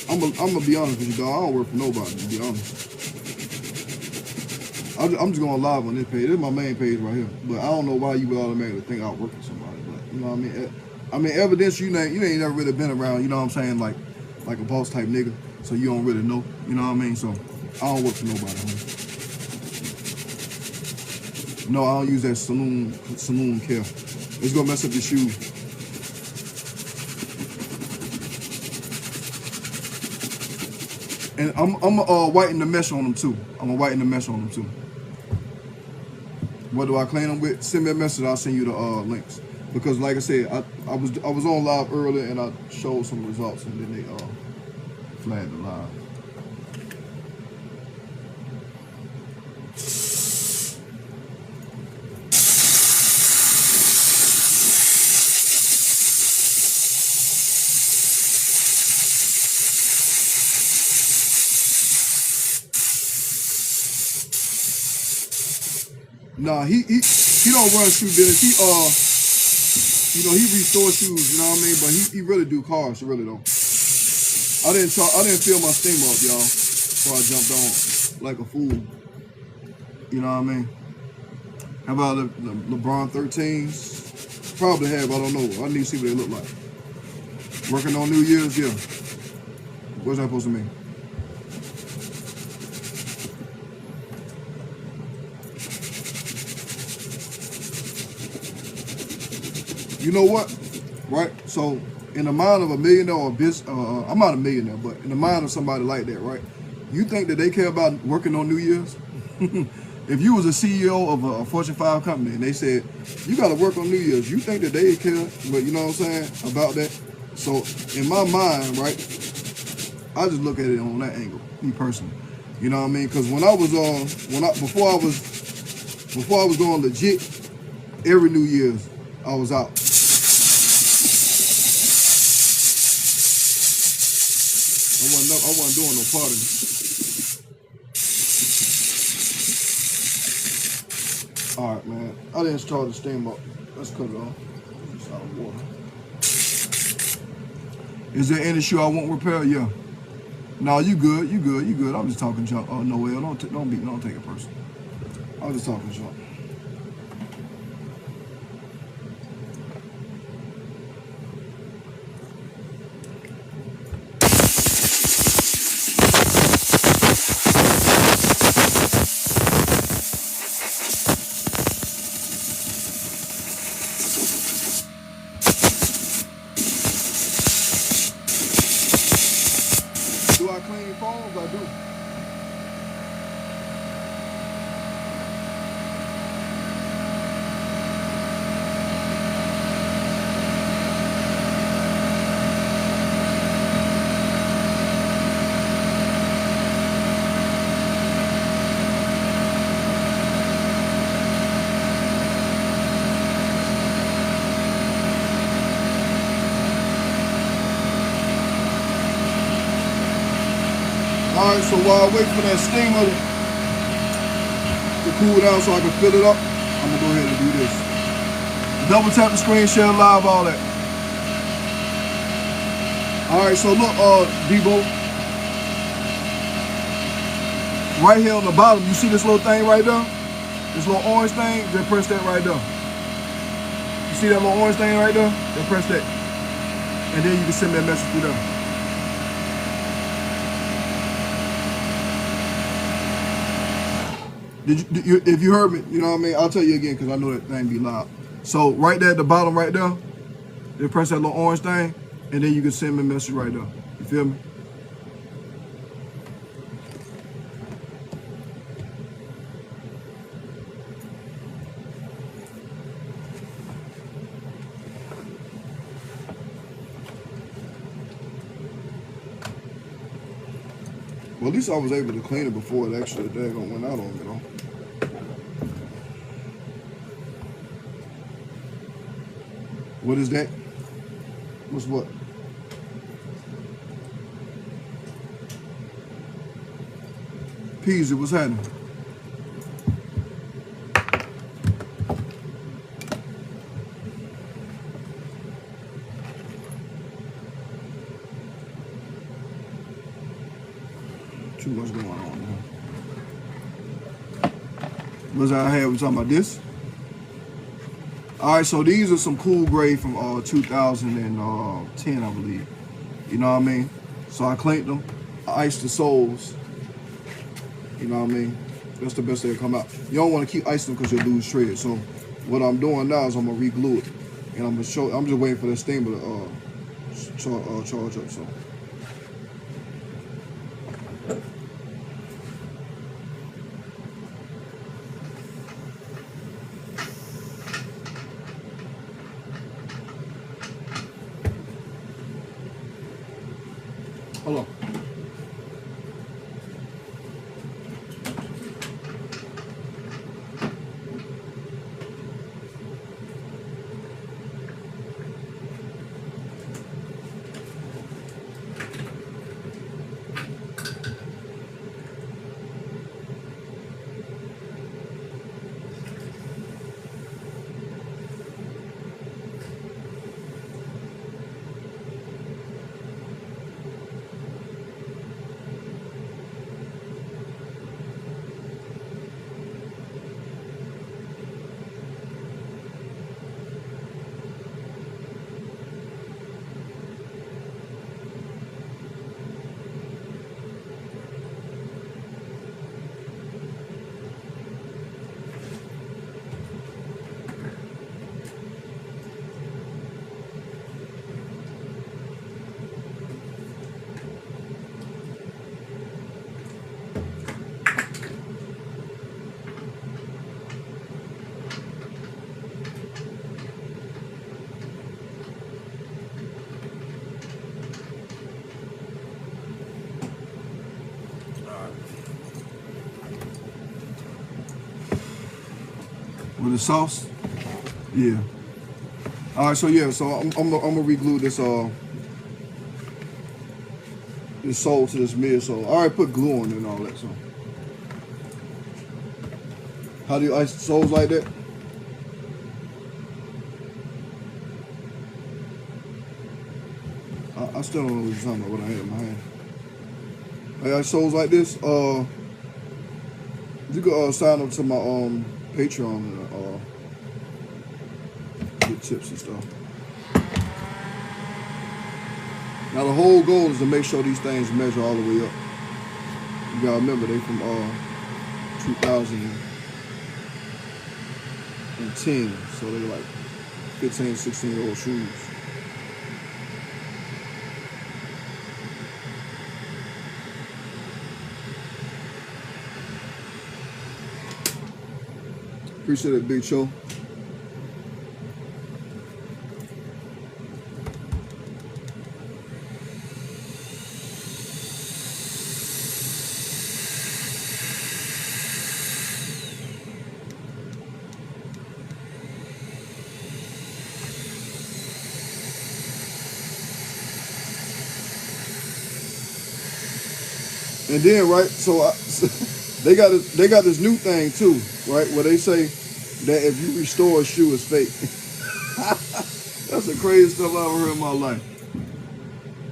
I'm gonna be honest with you, dog. I don't work for nobody, to be honest. I'm just going live on this page. This is my main page right here. But I don't know why you would automatically think I'll work for somebody. But you know what I mean? I mean, evidence you ain't never really been around. You know what I'm saying? Like a boss type nigga. So you don't really know. You know what I mean? So I don't work for nobody, homie. No, I don't use that saloon care. It's gonna mess up your shoes. And I'm whiten the mesh on them too. I'm gonna whiten the mesh on them too. What do I clean them with? Send me a message. I'll send you the links. Because like I said, I was on live earlier and I showed some results and then they flagged the live. Nah, he don't run shoe business. He restores shoes. You know what I mean? But he really do cars. He really don't. I didn't fill my steam up, y'all, before I jumped on like a fool. You know what I mean? How about the LeBron 13s? Probably have. I don't know. I need to see what they look like. Working on New Year's, yeah. What's that supposed to mean? You know what? Right? So, in the mind of a millionaire or business, I'm not a millionaire, but in the mind of somebody like that, right? You think that they care about working on New Year's? If you was a CEO of a Fortune 5 company and they said, you got to work on New Year's, you think that they care, but you know what I'm saying, about that? So, in my mind, right, I just look at it on that angle, me personally. You know what I mean? Because before I was going legit, every New Year's, I was out. I wasn't doing no partying. All right, man. I didn't start the steam up. Let's cut it off. It's out of water. Is there any shoe I won't repair? Yeah. No, you good. You good. You good. I'm just talking junk. Oh, Noel, don't take it personal. I'm just talking junk. I do. All right, so while I wait for that steamer to cool down so I can fill it up, I'm gonna go ahead and do this. Double tap the screen, share live, all that. All right, so look, Debo, right here on the bottom, you see this little thing right there? This little orange thing, just press that right there. You see that little orange thing right there? Just press that. And then you can send me a message through there. If you heard me, you know what I mean? I'll tell you again because I know that thing be loud. So right there at the bottom right there, you press that little orange thing, and then you can send me a message right there. You feel me? Well, at least I was able to clean it before it actually daggone went out on me, though. What is that? What's what? Peasy, what's happening? Too much going on, man. What's I had? We talking about this? All right, so these are some cool grade from 2010, I believe. You know what I mean? So I cleaned them, I iced the soles. You know what I mean? That's the best they'll come out. You don't want to keep icing them because you'll lose shred. So what I'm doing now is I'm gonna re-glue it, and I'm just waiting for the steamer to charge up. So. Hold on. With the sauce, yeah. All right, so yeah, so I'm gonna re-glue this this sole to this midsole. I already put glue on it and all that. So how do you ice the soles like that? I still don't know what you're talking about. What I had in my hand. I got soles like this. You can sign up to my Patreon and get tips and stuff. Now the whole goal is to make sure these things measure all the way up. You gotta remember they from 2010, so they're like 15, 16-year-old shoes. Appreciate it, Big Cho. And then, right, so they got this new thing too, right, where they say that if you restore a shoe, it's fake. That's the craziest stuff I've ever heard in my life.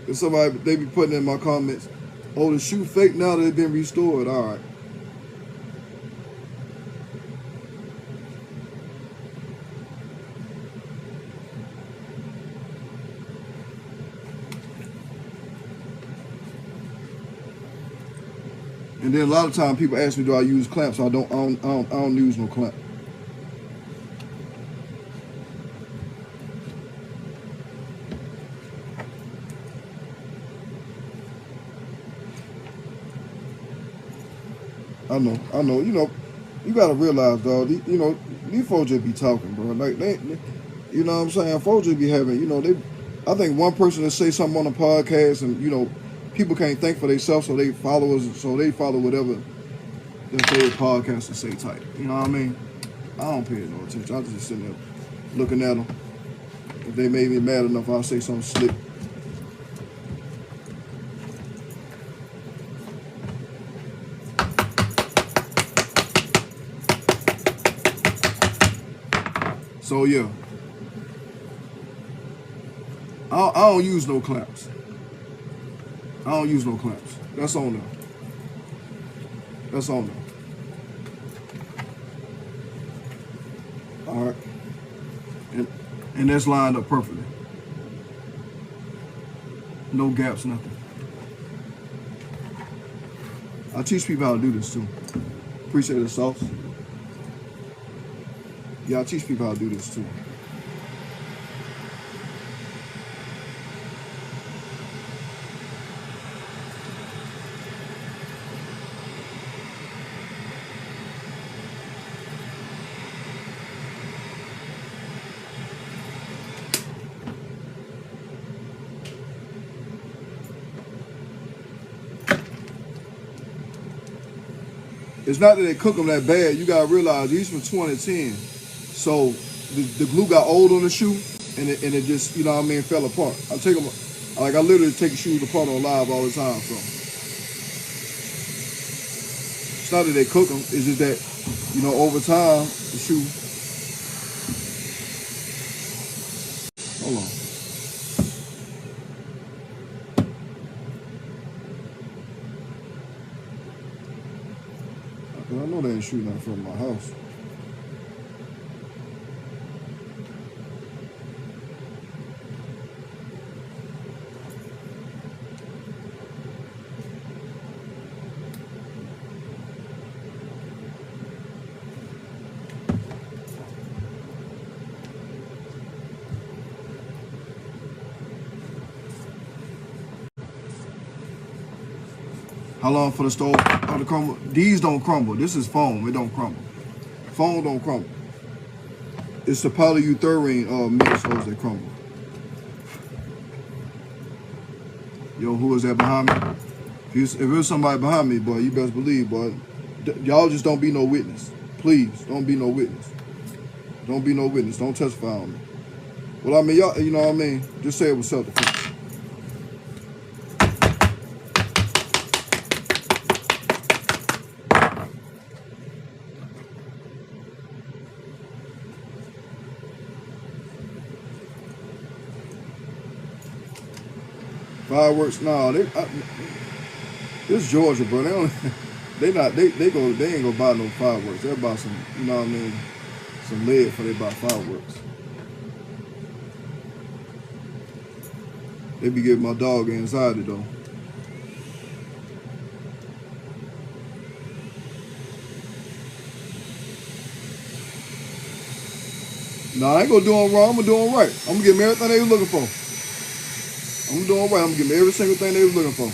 And somebody, they be putting in my comments, oh, the shoe fake now that it's been restored. All right. And then a lot of times people ask me, do I use clamps? I don't use no clamp. I know. You gotta realize, dog. These folks just be talking, bro. Like they you know what I'm saying? Folks just be having, I think one person to say something on a podcast, and people can't think for themselves, so they follow whatever their favorite podcast to say type. You know what I mean? I don't pay no attention. I just sitting there looking at them. If they made me mad enough, I'll say something slick. So yeah, I don't use no clamps. I don't use no clamps. That's on them. That's on them. All right, and that's lined up perfectly. No gaps, nothing. I teach people how to do this too. Appreciate the sauce. Yeah, I teach people how to do this too. It's not that they cook them that bad. You gotta realize these from 2010. So the glue got old on the shoe, and it just, fell apart. I take them, I literally take shoes apart on live all the time. So it's not that they cook them. It's just that, over time the shoe. Hold on. I know they ain't shooting that from my house. How long for the stove to crumble? These don't crumble. This is foam. It don't crumble. Foam don't crumble. It's the polyurethane midsoles that crumble. Yo, who is that behind me? If there's somebody behind me, boy, you best believe, boy. Y'all just don't be no witness. Please, don't be no witness. Don't be no witness. Don't testify on me. Well, I mean, y'all, you know what I mean? Just say it was self-defense. Fireworks, no, this Georgia, bro. They ain't gonna buy no fireworks. They'll buy some, some lead before they buy fireworks. They be giving my dog anxiety though. Nah, I ain't gonna do them wrong. I'm gonna do them right. I'm gonna give them everything they was looking for. I'm doing right. I'm gonna give them every single thing they was looking for.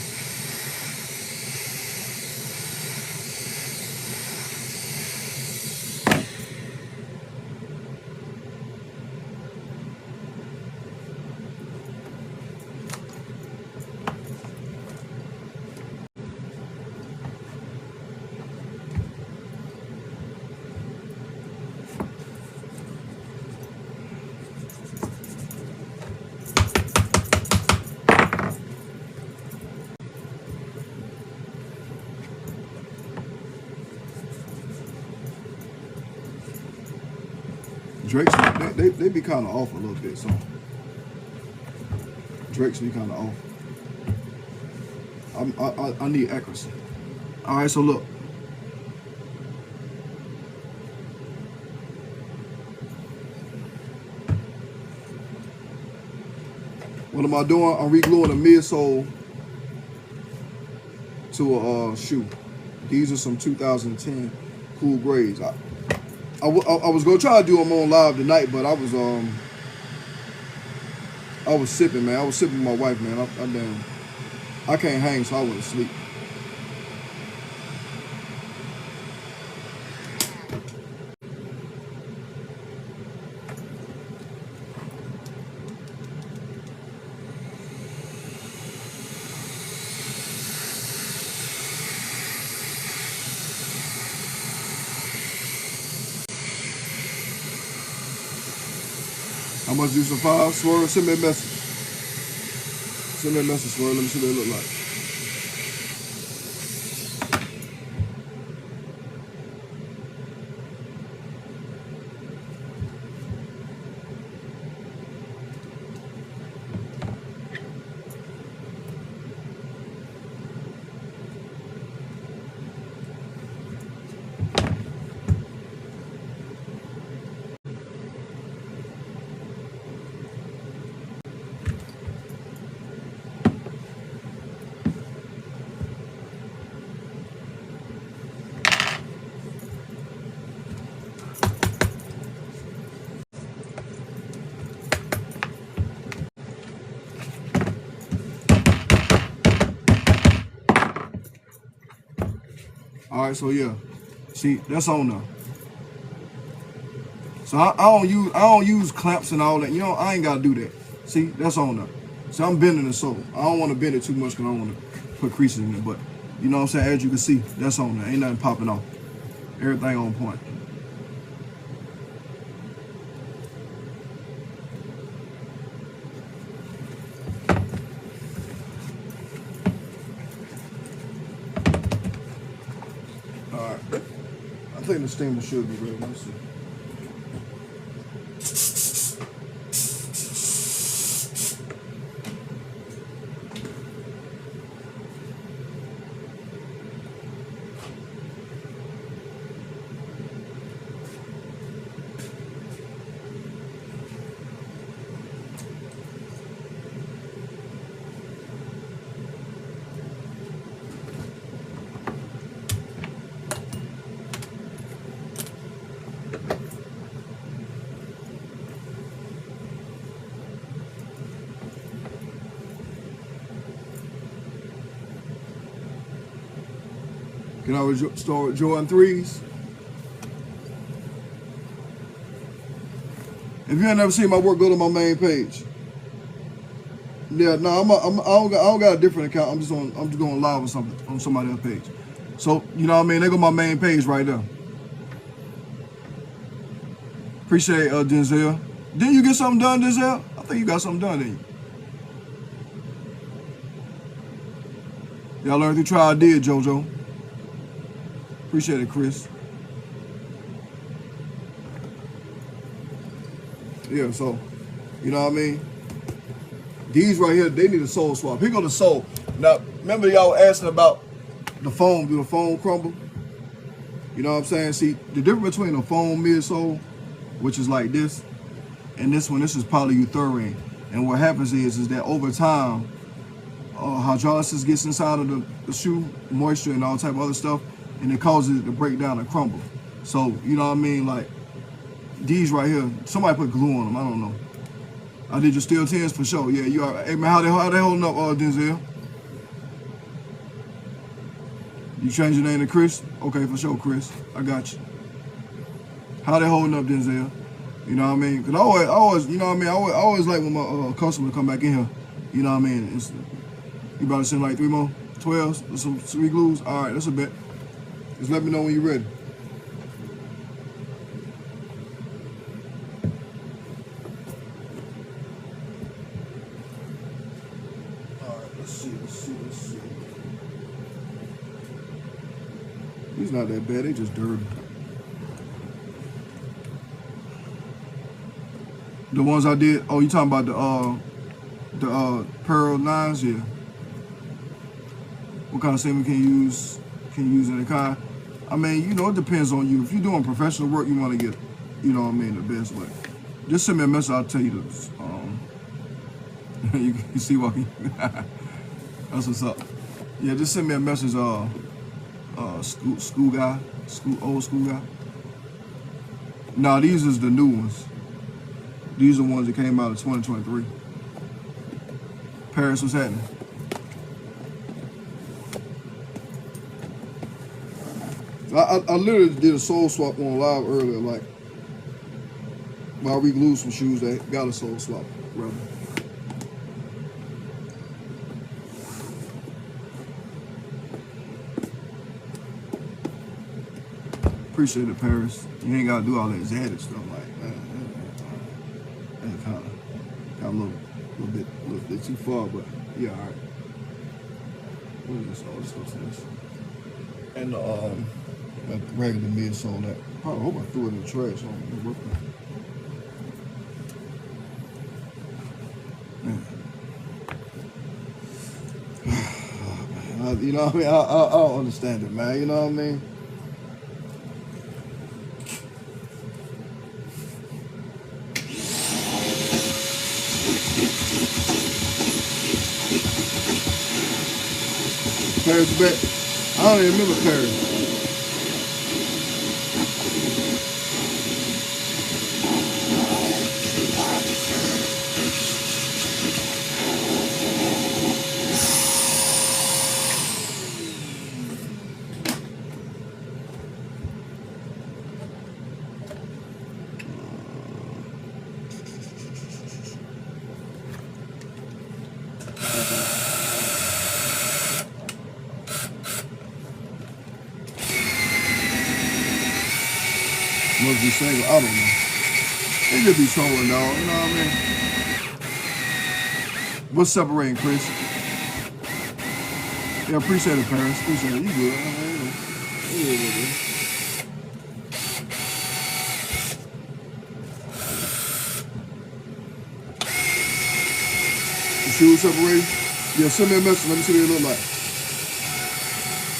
Drake's, they be kind of off a little bit, so Drake's be kind of off. I need accuracy. All right, so look. What am I doing? I'm re-gluing a midsole to a shoe. These are some 2010 Cool Grades. I was gonna try to do them on live tonight, but I was sipping, man. I was sipping with my wife, man. I can't hang, so I went to sleep. How much do some 5? Swerve, send me a message. Send me a message, Swerve. Let me see what it look like. All right, so yeah, see, that's on there. So I don't use clamps and all that. You know, I ain't gotta do that. See, that's on there. So I'm bending the sole. I don't want to bend it too much because I don't want to put creases in it. But you know what I'm saying? As you can see, that's on there. Ain't nothing popping off. Everything on point. All right. I think the steamer should be ready. Let's see. Can I start with Jordan 3s? If you ain't never seen my work, go to my main page. Yeah, no, I don't got a different account. I'm just going live or something on somebody else's page. So you know what I mean? They go my main page right there. Appreciate Denzel. Didn't you get something done, Denzel? I think you got something done, didn't you? Y'all learned through trial, did, JoJo. Appreciate it, Chris. Yeah, so, you know what I mean? These right here, they need a sole swap. Here go the sole. Now, remember y'all asking about the foam. Do the foam crumble? You know what I'm saying? See, the difference between a foam midsole, which is like this, and this one, this is polyurethane. And what happens is that over time, hydrolysis gets inside of the shoe, moisture and all type of other stuff, and it causes it to break down and crumble. So, you know what I mean? Like, these right here, somebody put glue on them, I don't know. I did your steel 10s for sure. Yeah, you are. Hey man, how they holding up, Denzel? You change your name to Chris? Okay, for sure, Chris. I got you. How they holding up, Denzel? You know what I mean? Cause I always, you know what I mean? I always like when my customer come back in here. You know what I mean? You about to send like 3 more 12s, some 3 glues. All right, that's a bet. Just let me know when you're ready. All right, let's see. These not that bad, they just dirty. The ones I did. Oh, you talking about the Pearl 9s? Yeah. What kind of semen can you use? Can you use in the car? I mean, you know, it depends on you. If you're doing professional work, you want to get, you know what I mean, the best way. Just send me a message. I'll tell you this. You see what? That's what's up. Yeah, just send me a message. School guy, old school guy. Nah, these is the new ones. These are the ones that came out of 2023. Paris, what's happening? I literally did a soul swap on live earlier, like while we glued some shoes that got a soul swap, brother. Appreciate it, Paris. You ain't gotta do all that Xanax stuff like that. That kind of got a little bit too far, but yeah, all right. What is this? Oh, let's go to this. And that regular midsole that. I hope I threw it in the trash. You know what I mean? I don't understand it, man. You know what I mean? Paris back. I don't even remember Paris. Must be single. I don't know. They could be trolling, dog. You know what I mean? What's separating, Chris? Yeah, appreciate it, Paris. Appreciate it. You good? I mean, you know. The shoes separated? Yeah, send me a message. Let me see what they look like.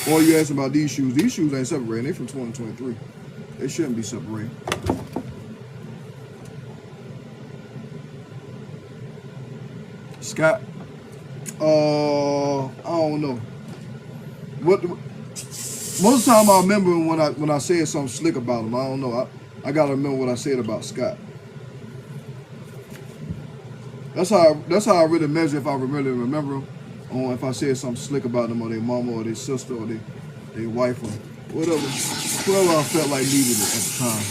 Or you asking about these shoes. These shoes ain't separating. They from 2023. They shouldn't be separated. Scott, I don't know. What? Most of the time, I remember when I said something slick about him. I don't know. I gotta remember what I said about Scott. That's how I really measure if I really remember him, or if I said something slick about them, or their mama, or their sister, or their wife, or whatever. Whoever I felt like needed it at the time.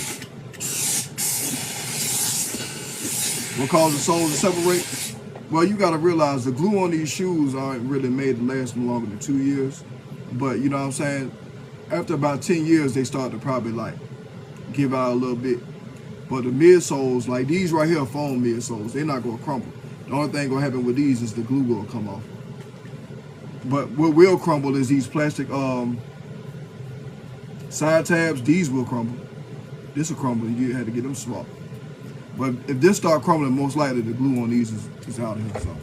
What caused the soles to separate? Well, you got to realize the glue on these shoes aren't really made to last longer than 2 years. But you know what I'm saying? After about 10 years, they start to probably like give out a little bit. But the midsoles, like these right here, foam midsoles, they're not going to crumble. The only thing going to happen with these is the glue will come off. But what will crumble is these plastic side tabs. These will crumble. This will crumble. You had to get them swapped. But if this start crumbling, most likely the glue on these is out of here. So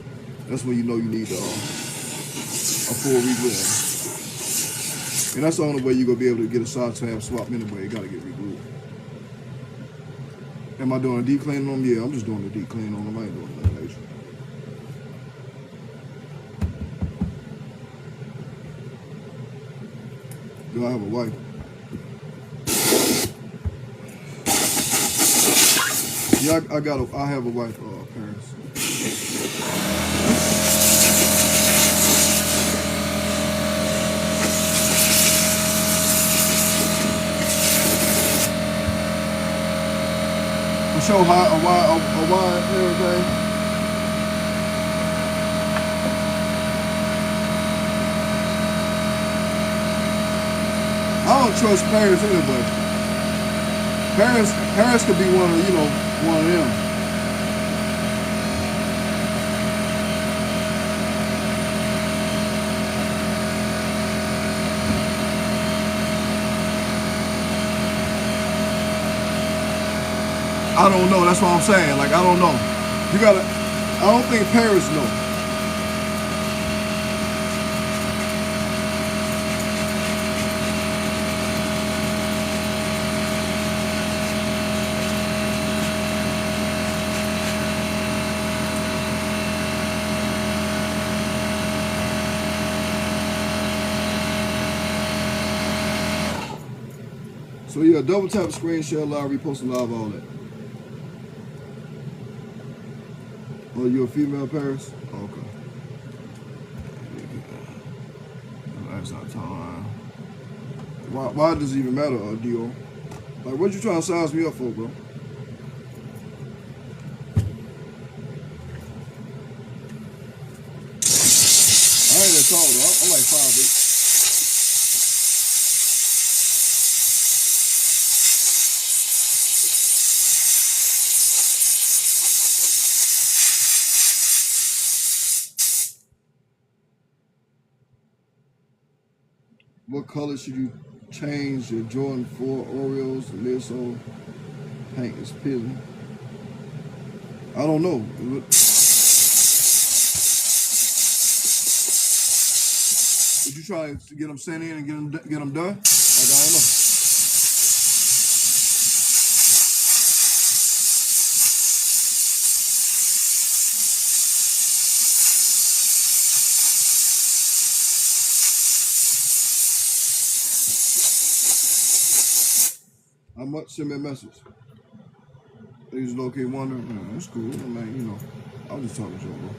that's when you know you need a full reglue. And that's the only way you're going to be able to get a side tab swap anyway. You got to get reglued. Am I doing a deep clean on them? Yeah, I'm just doing a deep clean on them. I ain't doing nothing major. Do I have a wife? Yeah, I have a wife, Paris. For sure, a wide and everything. I don't trust Paris anyway. Paris could be one of them. I I don't know. That's what I'm saying. Like, I don't know. You gotta. I don't think Paris know. So yeah, double tap, screen share, live, repost, live, all that. Oh, you a female, Paris? Oh, okay. That's not time. Why does it even matter, Dio? Like, what you trying to size me up for, bro? I ain't that tall, though. I'm like 5'8". What color should you change your Jordan 4 Oreos? The midsole paint is peeling. I don't know. Would you try to get them sent in and get them done? Like, I don't know. How much? Send me a message. They just locate wondering. That's cool. I mean, you know, I was just talking to you, bro.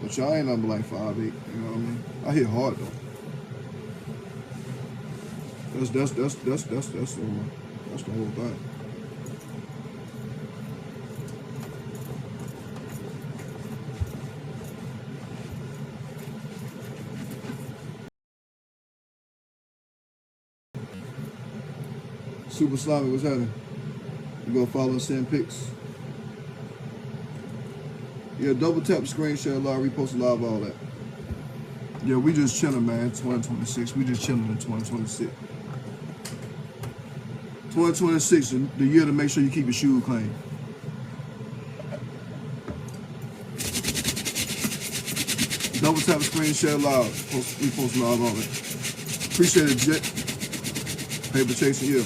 But y'all ain't nothing like 5'8". You know what I mean? I hit hard though. That's the whole thing. Super Slimy, what's happening? You go follow and send pics. Yeah, double tap the screen share, live, repost, live, all that. Yeah, we just chilling, man. 2026. We just chilling in 2026. 2026, the year to make sure you keep your shoes clean. Double tap the screen share, live, repost, live, all that. Appreciate it, Jet. Paper chasing, yeah.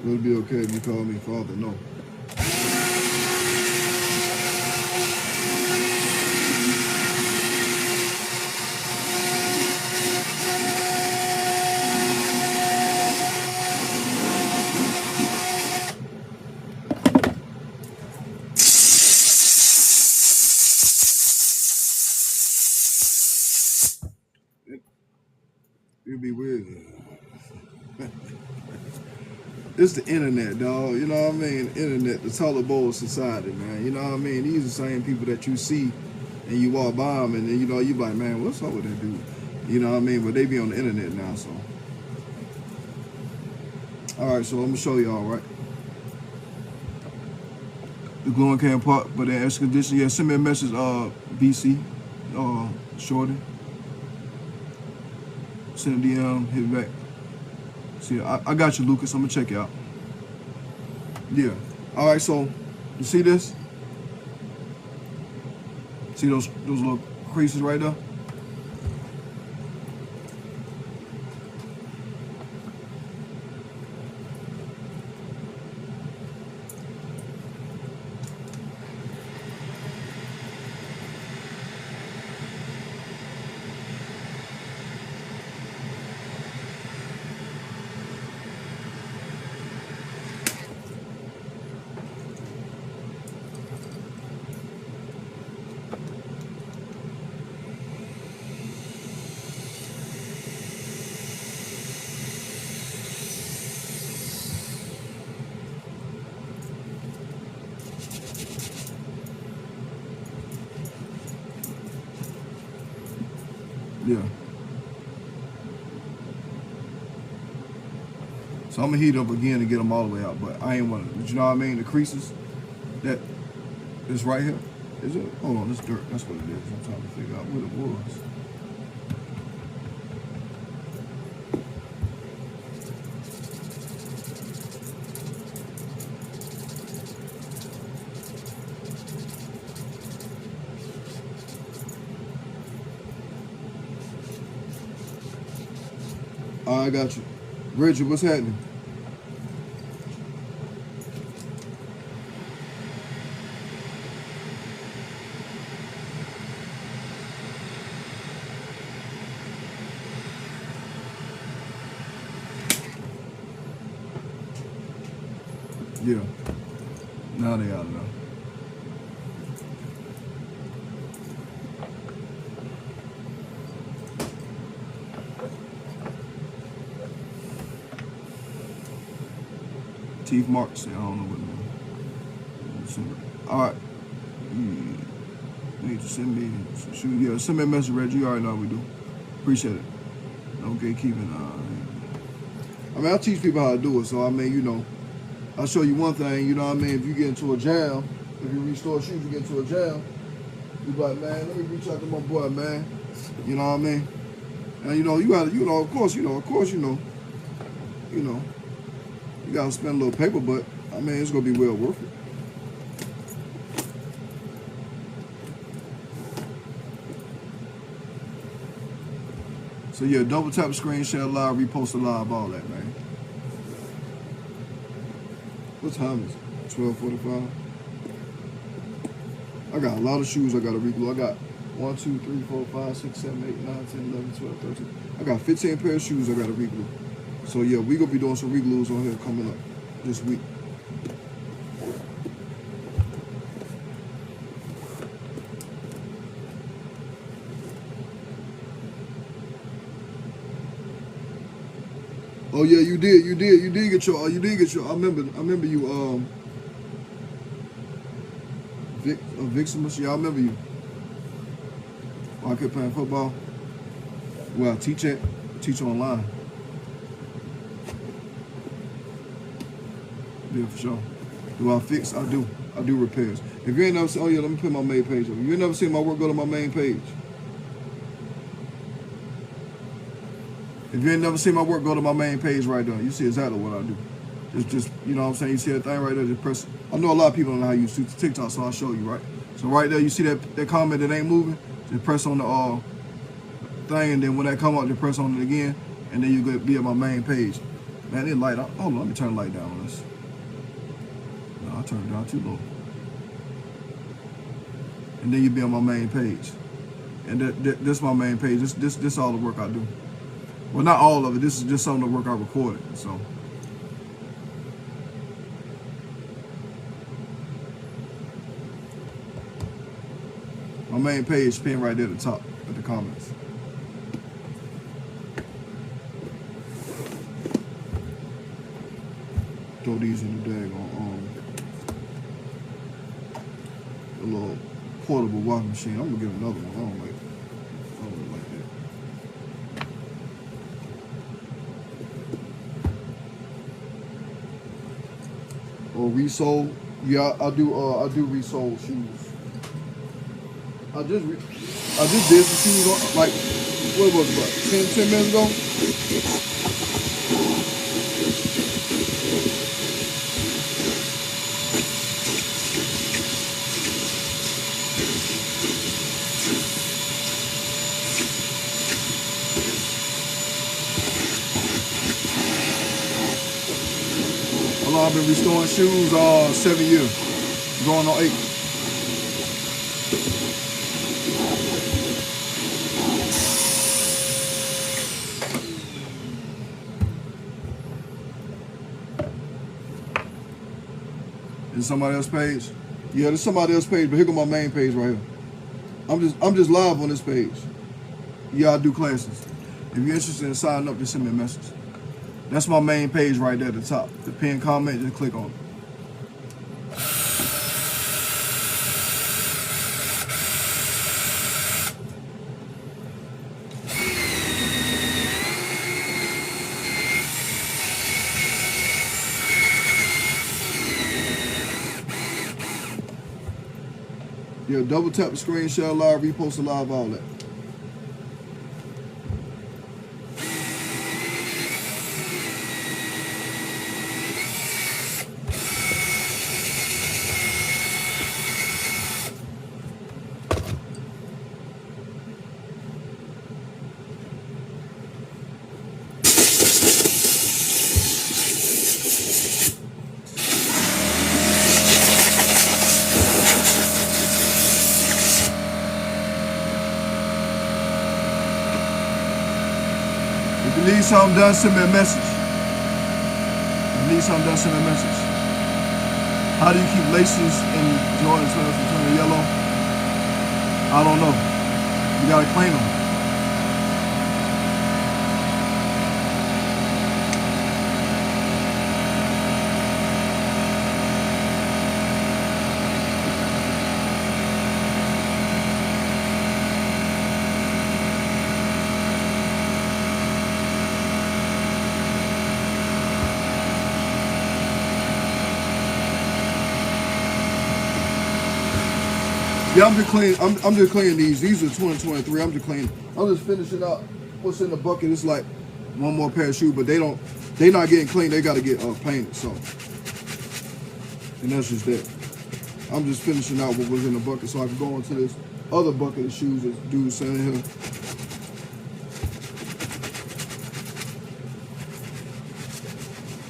It'll be okay if you call me father, no. It'd be weird. It's the internet, dog. You know what I mean? Internet, the toilet bowl of society, man. You know what I mean? These are the same people that you see and you walk by them and then, you know, you like, man, what's up with that dude? You know what I mean? But they be on the internet now, so. All right, so I'm going to show y'all, right? The glowing can part, but the extra condition. Yeah, send me a message, BC, Shorty. Send a DM, hit it back. See, I got you, Lucas. I'm gonna check you out. Yeah. All right. So, you see this? See those little creases right there? So I'm gonna heat up again to get them all the way out. But I ain't want to. You know what I mean? The creases that is right here. Is it? Hold on, this dirt. That's what it is. I'm trying to figure out what it was. I got you. Richard, what's happening? Yeah. Now they out of there. Teeth marks. I don't know what. All right. Need to send me. Yeah, send me a message, Reggie. You already know how we do. Appreciate it. Okay, keeping. I mean, I teach people how to do it. So I mean, you know, I'll show you one thing. You know what I mean? If you get into a jam, if you restore shoes, you get into a jam. You be like, man, let me reach out to my boy, man. You know what I mean? And you know, you gotta, you know, of course, you know, you gotta spend a little paper, but I mean, it's gonna be well worth it. So yeah, double tap the screen, share live, repost the live, all that, man. What time is it? 12:45. I got a lot of shoes I gotta reglue. I got 1, 2, 3, 4, 5, 6, 7, 8, 9, 10, 11, 12, 13. I got 15 pair of shoes I gotta reglue. So yeah, we gonna be doing some reglues on here coming up this week. Oh yeah, you did get your, I remember you, Viximus, yeah, I remember you. While I kept playing football. Well, I teach online. Yeah, for sure. Do I fix? I do. I do repairs. If you ain't never seen, oh yeah, let me put my main page up. If you ain't never seen my work, go to my main page. If you ain't never seen my work, go to my main page right there. You see exactly what I do. Just you know what I'm saying? You see that thing right there? Just press. I know a lot of people don't know how you use TikTok, so I'll show you, right? So right there, you see that comment that ain't moving? Just press on the thing, and then when that come up, just press on it again, and then you go be at my main page. Man, it light. Hold on, let me turn the light down on this. No, I turned it down too low. And then you be on my main page. And this is my main page. This all the work I do. Well, not all of it. This is just some of the work I recorded. So. My main page pinned right there at the top at the comments. Throw these in the daggone a little portable washing machine. I'm gonna get another one. I don't like that. Or resole. Yeah, I do resole shoes. I just did some shoes on, like, what was it, about 10 minutes ago? How long I've been restoring shoes? 7 years, going on 8. Is somebody else's page? Yeah, there's somebody else's page, but here go my main page right here. I'm just live on this page. Yeah, I do classes. If you're interested in signing up, just send me a message. That's my main page right there at the top. The pinned comment, just click on it. Yeah, double tap the screen, share live, repost the live, all that. If you need something done, send me a message. If you need something done, send me a message. How do you keep laces and Jordans from turning yellow? I don't know. You gotta clean them. Yeah, I'm just cleaning. I'm just cleaning these. These are 2023. I'm just cleaning. I'm just finishing up what's in the bucket. It's like one more pair of shoes, but they not getting clean. They got to get painted. So, and that's just that. I'm just finishing out what was in the bucket, so I can go into this other bucket of shoes that dude's sitting here.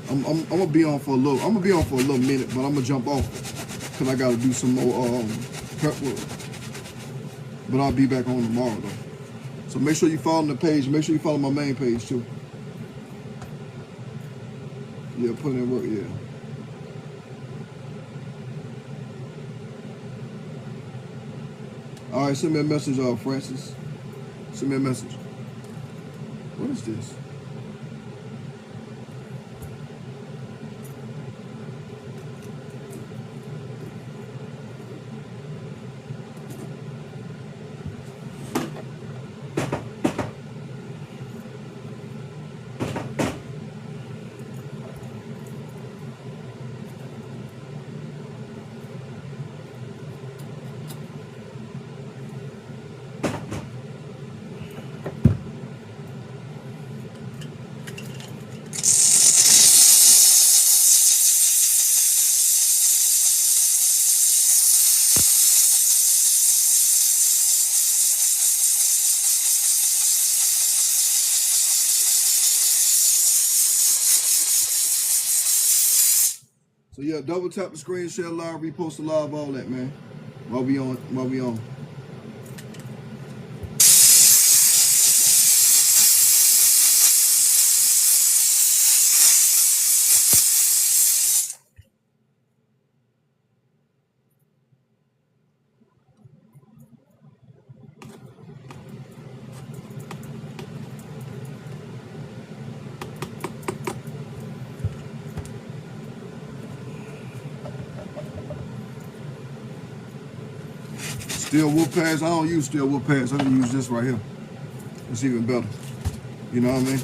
I'm gonna be on for a little. I'm gonna be on for a little minute, but I'm gonna jump off because I gotta do some more prep work. But I'll be back on tomorrow though. So make sure you follow the page. Make sure you follow my main page too. Yeah, put in work. Yeah. All right, send me a message, Francis. Send me a message. What is this? So yeah, double tap the screen, share live, repost the live, all that, man. While we on. Steel wood pads. I don't use steel wood pads. I'm gonna use this right here. It's even better. You know what I mean?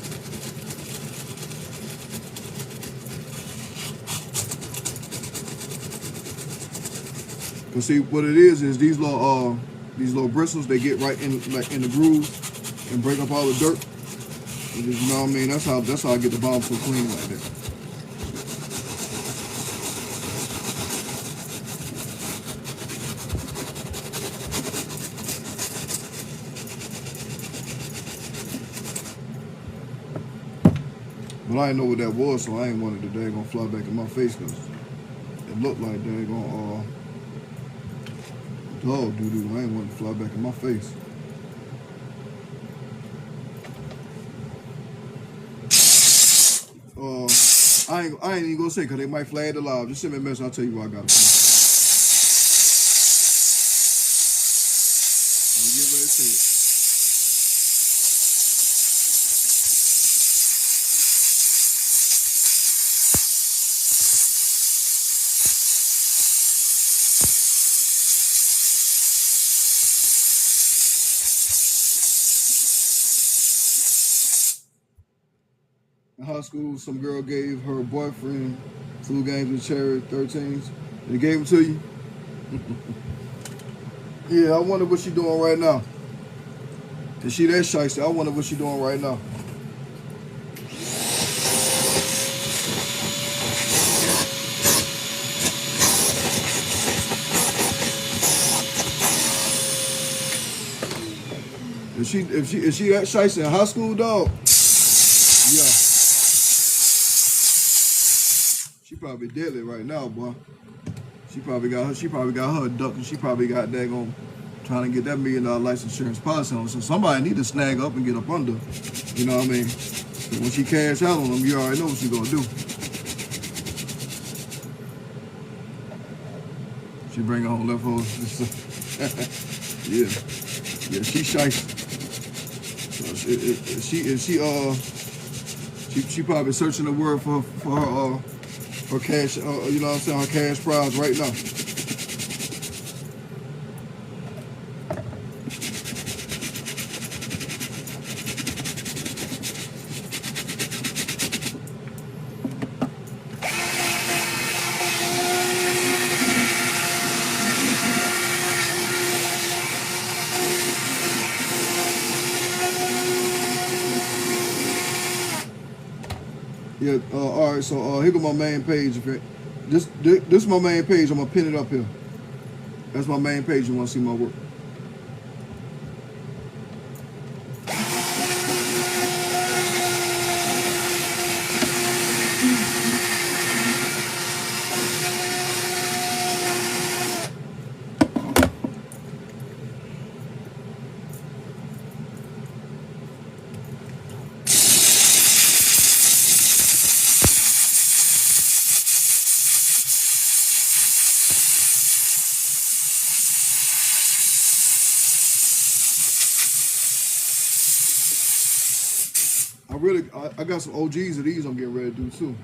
Cause see what it is these little bristles, they get right in like in the grooves and break up all the dirt. You know what I mean? That's how I get the bottom so clean like that. But I didn't know what that was, so I ain't wanted the day gonna fly back in my face because it looked like they gonna dog doo-doo. I ain't want to fly back in my face. I ain't even gonna say because they might flag the live. Just send me a message. I'll tell you what I got. I'll get ready to say it. In high school, some girl gave her boyfriend flu games with cherry 13s. They gave them to you. Yeah, I wonder what she doing right now. Is she that shiesty? I wonder what she doing right now. Is she that shiesty in high school, dog? Yeah. She probably deadly right now, boy. She probably got her a duck, and she probably got daggone trying to get that $1 million life insurance policy on. So somebody need to snag up and get up under. You know what I mean? And when she cash out on them, you already know what she gonna do. She bring her home left hole. Yeah, she shiesty. She probably searching the word for her cash. You know what I'm saying? Her cash prize right now. Yeah. All right. So here go my main page. This is my main page. I'm gonna pin it up here. That's my main page. You want to see my work? I got some OGs of these I'm getting ready to do too.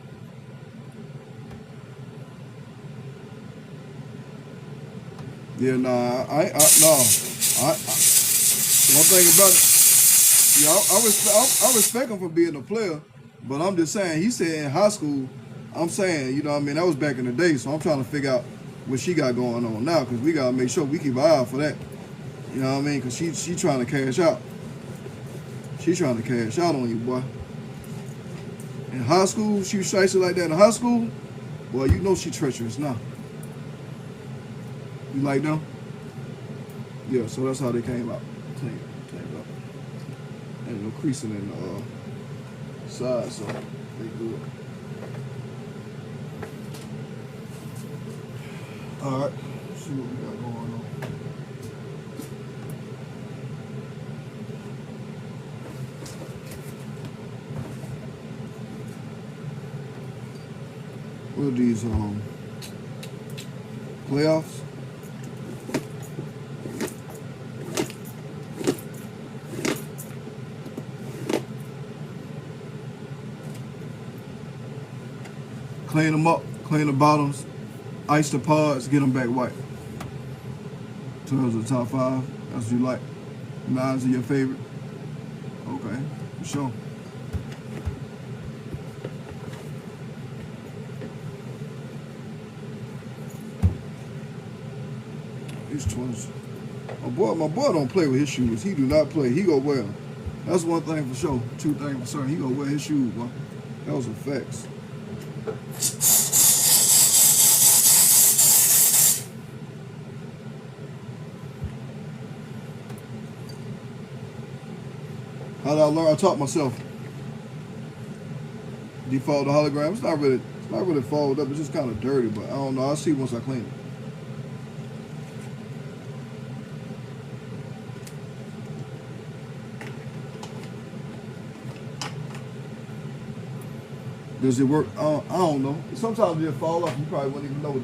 Yeah, nah, one thing about it, yeah, I respect him for being a player, but I'm just saying, he said in high school, I'm saying, you know what I mean, that was back in the day, so I'm trying to figure out what she got going on now, because we got to make sure we keep an eye out for that. You know what I mean? Because she trying to cash out. She trying to cash out on you, boy. In high school, she was shiesty like that in high school, well, you know she treacherous now. You like them? Yeah, so that's how they came out. Came out. And no creasing in the side, so they good. Alright, see what we got going on. What are these playoffs? Clean them up, clean the bottoms, ice the pods, get them back white. So those are the top 5. That's what you like. 9s are your favorite. Okay, for sure. These 20s. My boy don't play with his shoes. He do not play. He go wear them. That's one thing for sure. 2 things for certain. He gonna wear his shoes, boy. Those are facts. How did I learn? I taught myself. Default to hologram. It's not really folded up. It's just kind of dirty, but I don't know. I'll see once I clean it. Does it work? I don't know. Sometimes it'll fall off. You probably wouldn't even notice.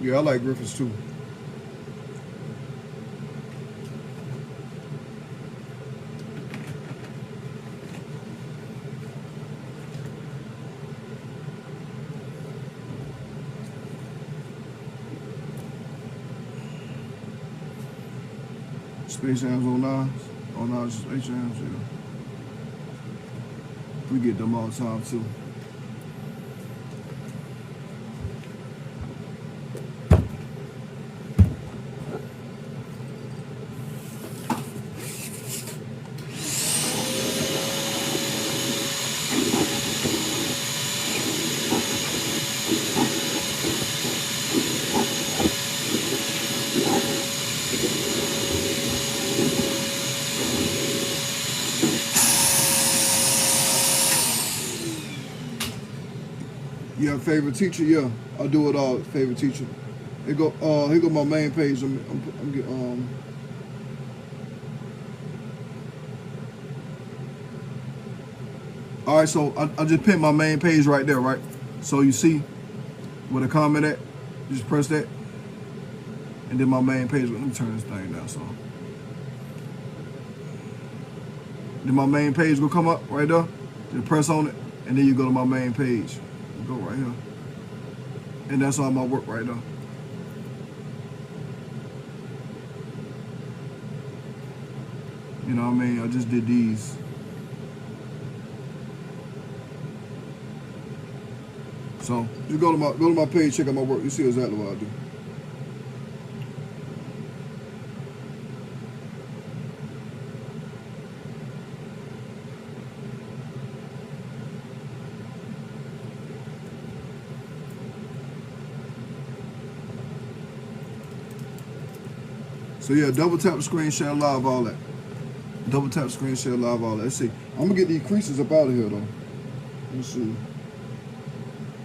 Yeah, I like Griffiths too. Space Jams 09s. 09s Space Jams, yeah. We get them all the time too. You have favorite teacher? Yeah, I do it all. Favorite teacher. Here go my main page. All right, so I just pinned my main page right there, right? So you see where the comment at? Just press that, and then my main page. Let me turn this thing down. So then my main page will come up right there. Just press on it, and then you go to my main page. Go right here, and that's all my work right now. You know what I mean? I just did these. So just go to my page, check out my work. You see exactly what I do. So yeah, double tap the screen, share live, all that. Double tap the screen, share live, all that. Let's see. I'm gonna get these creases up out of here though. Let's see.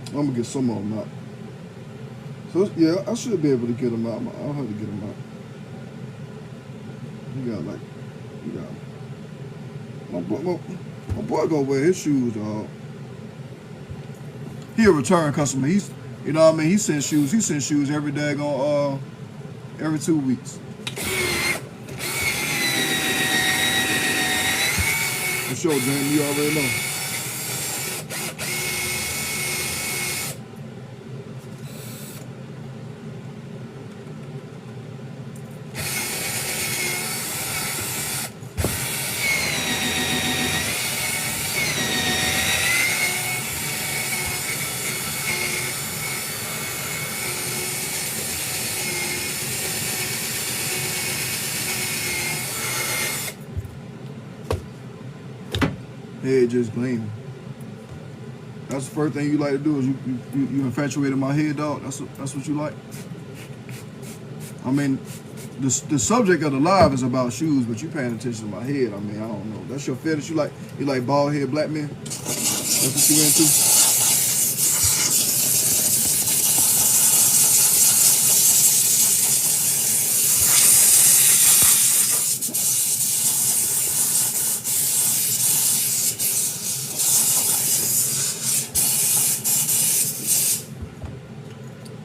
I'm gonna get some of them out. So yeah, I should be able to get them out. I'll have to get them out. My boy gonna wear his shoes, dog. He a return customer. He's, you know what I mean? He sends shoes every day, every 2 weeks. For sure, Jamie, you already know. Head just gleaming. That's the first thing you like to do is you infatuated my head, dog. That's what you like. I mean, the subject of the live is about shoes, but you paying attention to my head. I mean, I don't know. That's your fetish. You like bald head black men. That's what you into.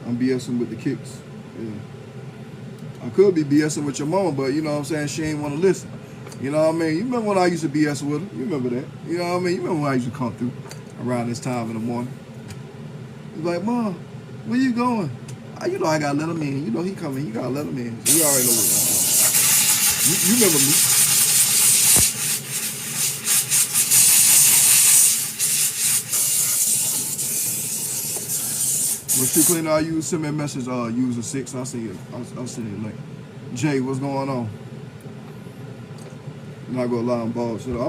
I'm BSing with the kicks. Yeah. I could be BSing with your mama, but you know what I'm saying? She ain't want to listen. You know what I mean? You remember when I used to BS with her? You remember that? You know what I mean? You remember when I used to come through around this time in the morning? He's like, Mom, where you going? You know I gotta let him in. You know he coming. You gotta let him in. So you already know what's going on. You remember me? When she clean out, you send me a message. User 6. I'll see it. I'll send you a link. Jay, what's going on? I'm not gonna lie, I'm bald. So I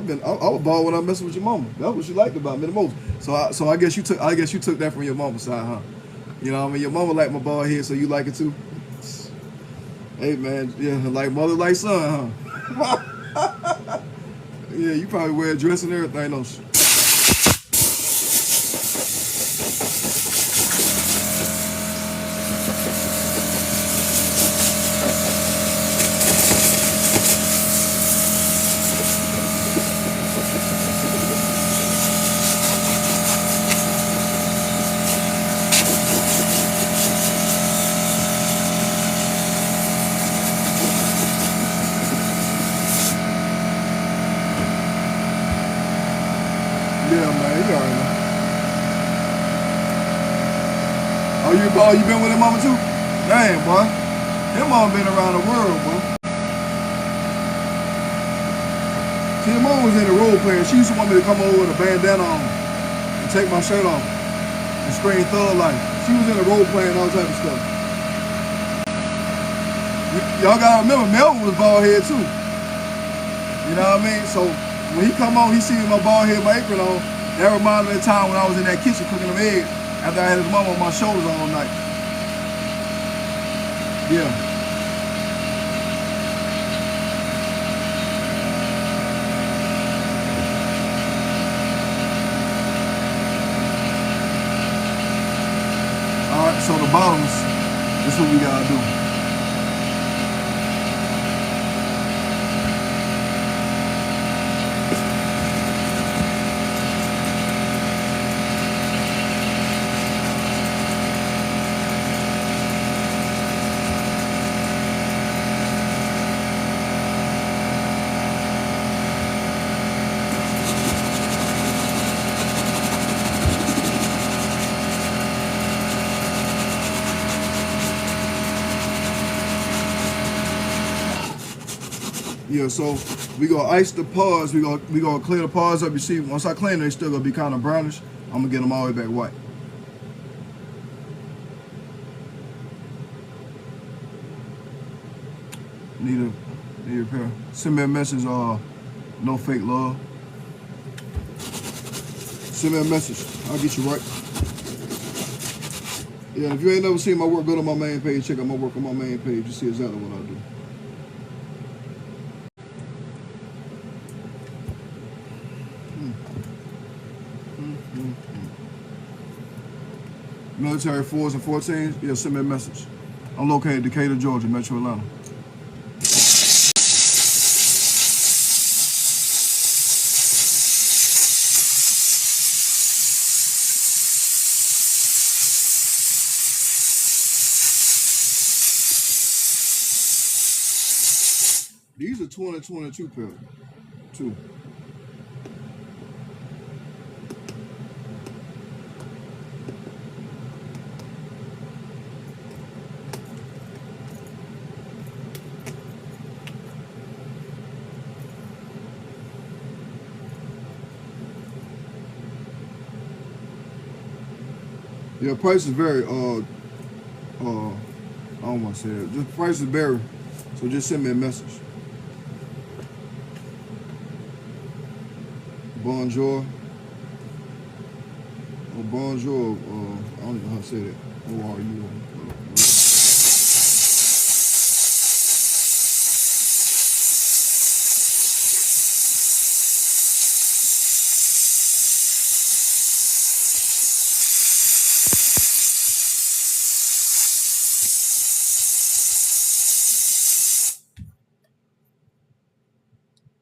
was bald when I messed with your mama. That's what she liked about me the most. So I guess you took that from your mama's side, huh? You know what I mean? Your mama liked my bald head, so you like it too. Hey man, yeah, like mother, like son, huh? Yeah, you probably wear a dress and everything, don't you? Yeah, man, you already know. Oh, you been with his mama too? Damn, boy. His mama been around the world, boy. See, mom was in the role playing. She used to want me to come over with a bandana on and take my shirt off and scream Thug Life. She was in the role playing, all type of stuff. Y'all gotta remember, Melvin was bald head too. You know what I mean? So when he come on, he see my bald head, my apron on. That reminded me of the time when I was in that kitchen cooking them eggs after I had his mom on my shoulders all night. Yeah. All right, so the bottoms, this is what we gotta do. Yeah, so we gonna ice the paws. We gonna clear the paws up. You see, once I clean them, they still gonna be kind of brownish. I'm gonna get them all the way back white. Need a pair. Send me a message. No fake love. Send me a message. I'll get you right. Yeah, if you ain't never seen my work, go to my main page. Check out my work on my main page. You see exactly what I do. Military 4s and 14s, yeah, send me a message. I'm located in Decatur, Georgia, Metro Atlanta. These are 2022 pair, too. Yeah, price is very, I don't want to say it. The price is very, so just send me a message. Bonjour. Or bonjour, I don't know how to say that. Who are you?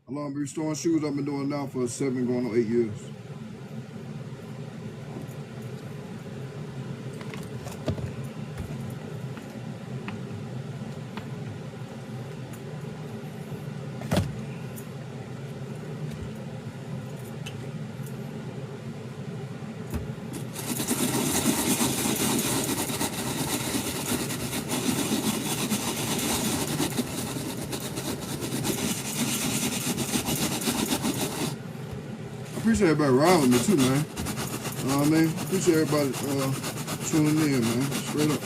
How long have you been restoring shoes? I've been doing now for 7 going on 8 years. Appreciate everybody riding with me too, man. You know what I mean? Appreciate everybody tuning in, man. Straight up.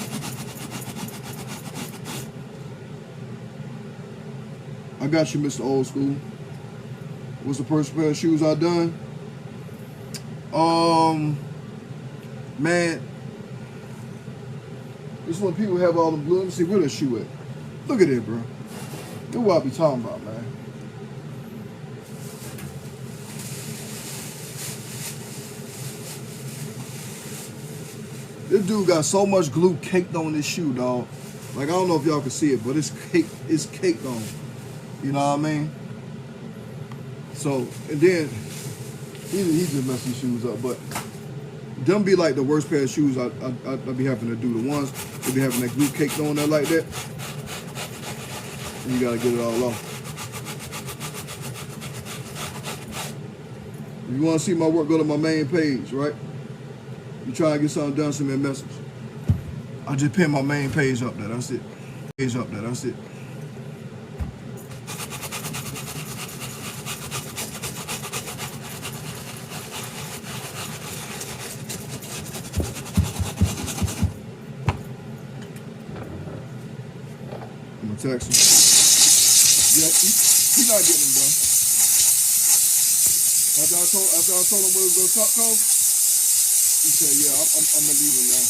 I got you, Mr. Old School. What's the first pair of shoes I done? Man, this when people have all the blue. Let me see where the shoe at. Look at it, bro. That's what I be talking about, man. This dude got so much glue caked on this shoe, dog. Like, I don't know if y'all can see it, but it's caked on. You know what I mean? So, and then, he just messed these shoes up, but them be like the worst pair of shoes I be having to do. The ones that be having that glue caked on there like that, and you gotta get it all off. If you wanna see my work, go to my main page, right? You try to get something done, send me a message. I just pinned my main page up there, that's it. Page up there, that's it. Texas. Yeah, he not getting them done. After I told him where it was going to top cost, he said, yeah, I'm going to leave it alone.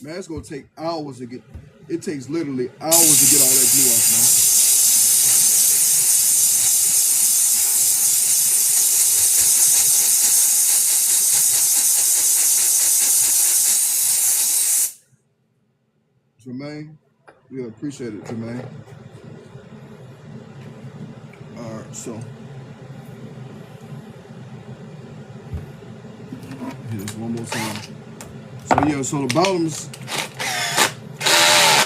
Man, it's going to take hours to get, it takes literally hours to get all that glue off, man. Jermaine, yeah, appreciate it, Jermaine. All right, so hit this one more time. So yeah, so the bottoms,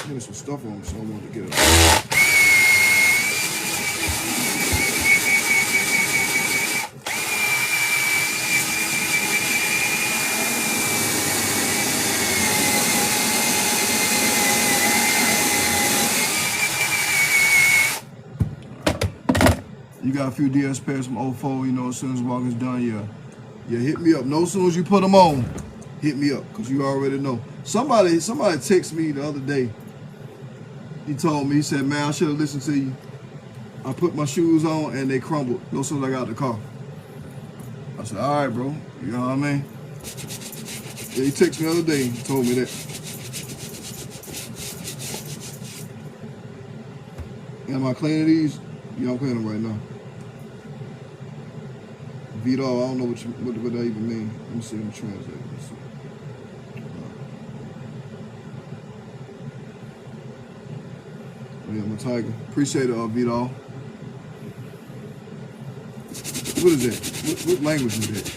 there's some stuff on them, so I wanted to get it off. You got a few DS pairs from 04, you know, as soon as walking's done, yeah, hit me up. No, as soon as you put them on, hit me up, because you already know. Somebody texted me the other day. He told me, he said, man, I should have listened to you. I put my shoes on and they crumbled no sooner as I got out the car. I said, all right, bro. You know what I mean? Yeah, he texted me the other day. He told me that. Am I cleaning these? Yeah, I'm cleaning them right now. Vito, I don't know what that even means. Let me see, let me translate this. Yeah, my tiger. Appreciate it, Vito. What is that? What language is that?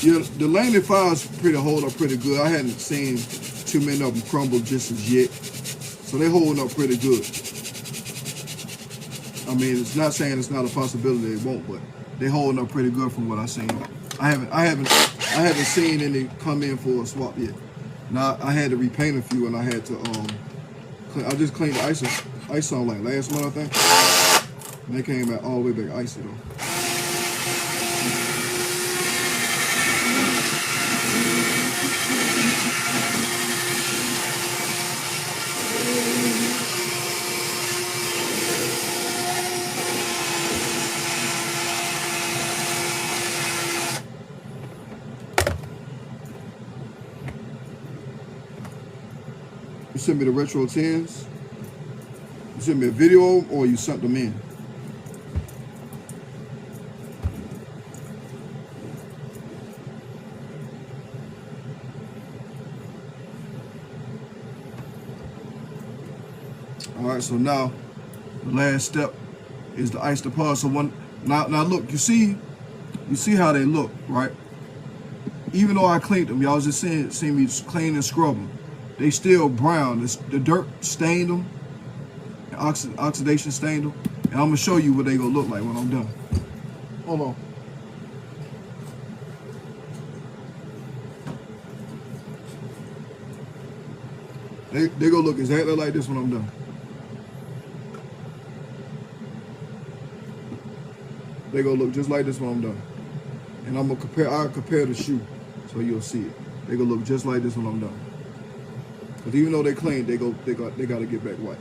Yeah, the Langley files hold up pretty good. I hadn't seen too many of them crumble just as yet, so they're holding up pretty good. I mean, it's not saying it's not a possibility it won't, but they're holding up pretty good from what I've seen. I haven't seen any come in for a swap yet. Now I had to repaint a few, and I had to I just cleaned the ice on like last month, I think, and they came back all the way back icy though. You sent me the retro 10s. You sent me a video or you sent them in? All right, so now the last step is to ice the pod. So now look, you see how they look, right? Even though I cleaned them, y'all was just seeing me clean and scrub them. They still brown. The dirt stained them, and oxidation stained them. And I'm gonna show you what they gonna look like when I'm done. Hold on. They gonna look exactly like this when I'm done. They gonna look just like this when I'm done. And I'm gonna I'll compare the shoe so you'll see it. They gonna look just like this when I'm done. But even though they clean, they got to get back white.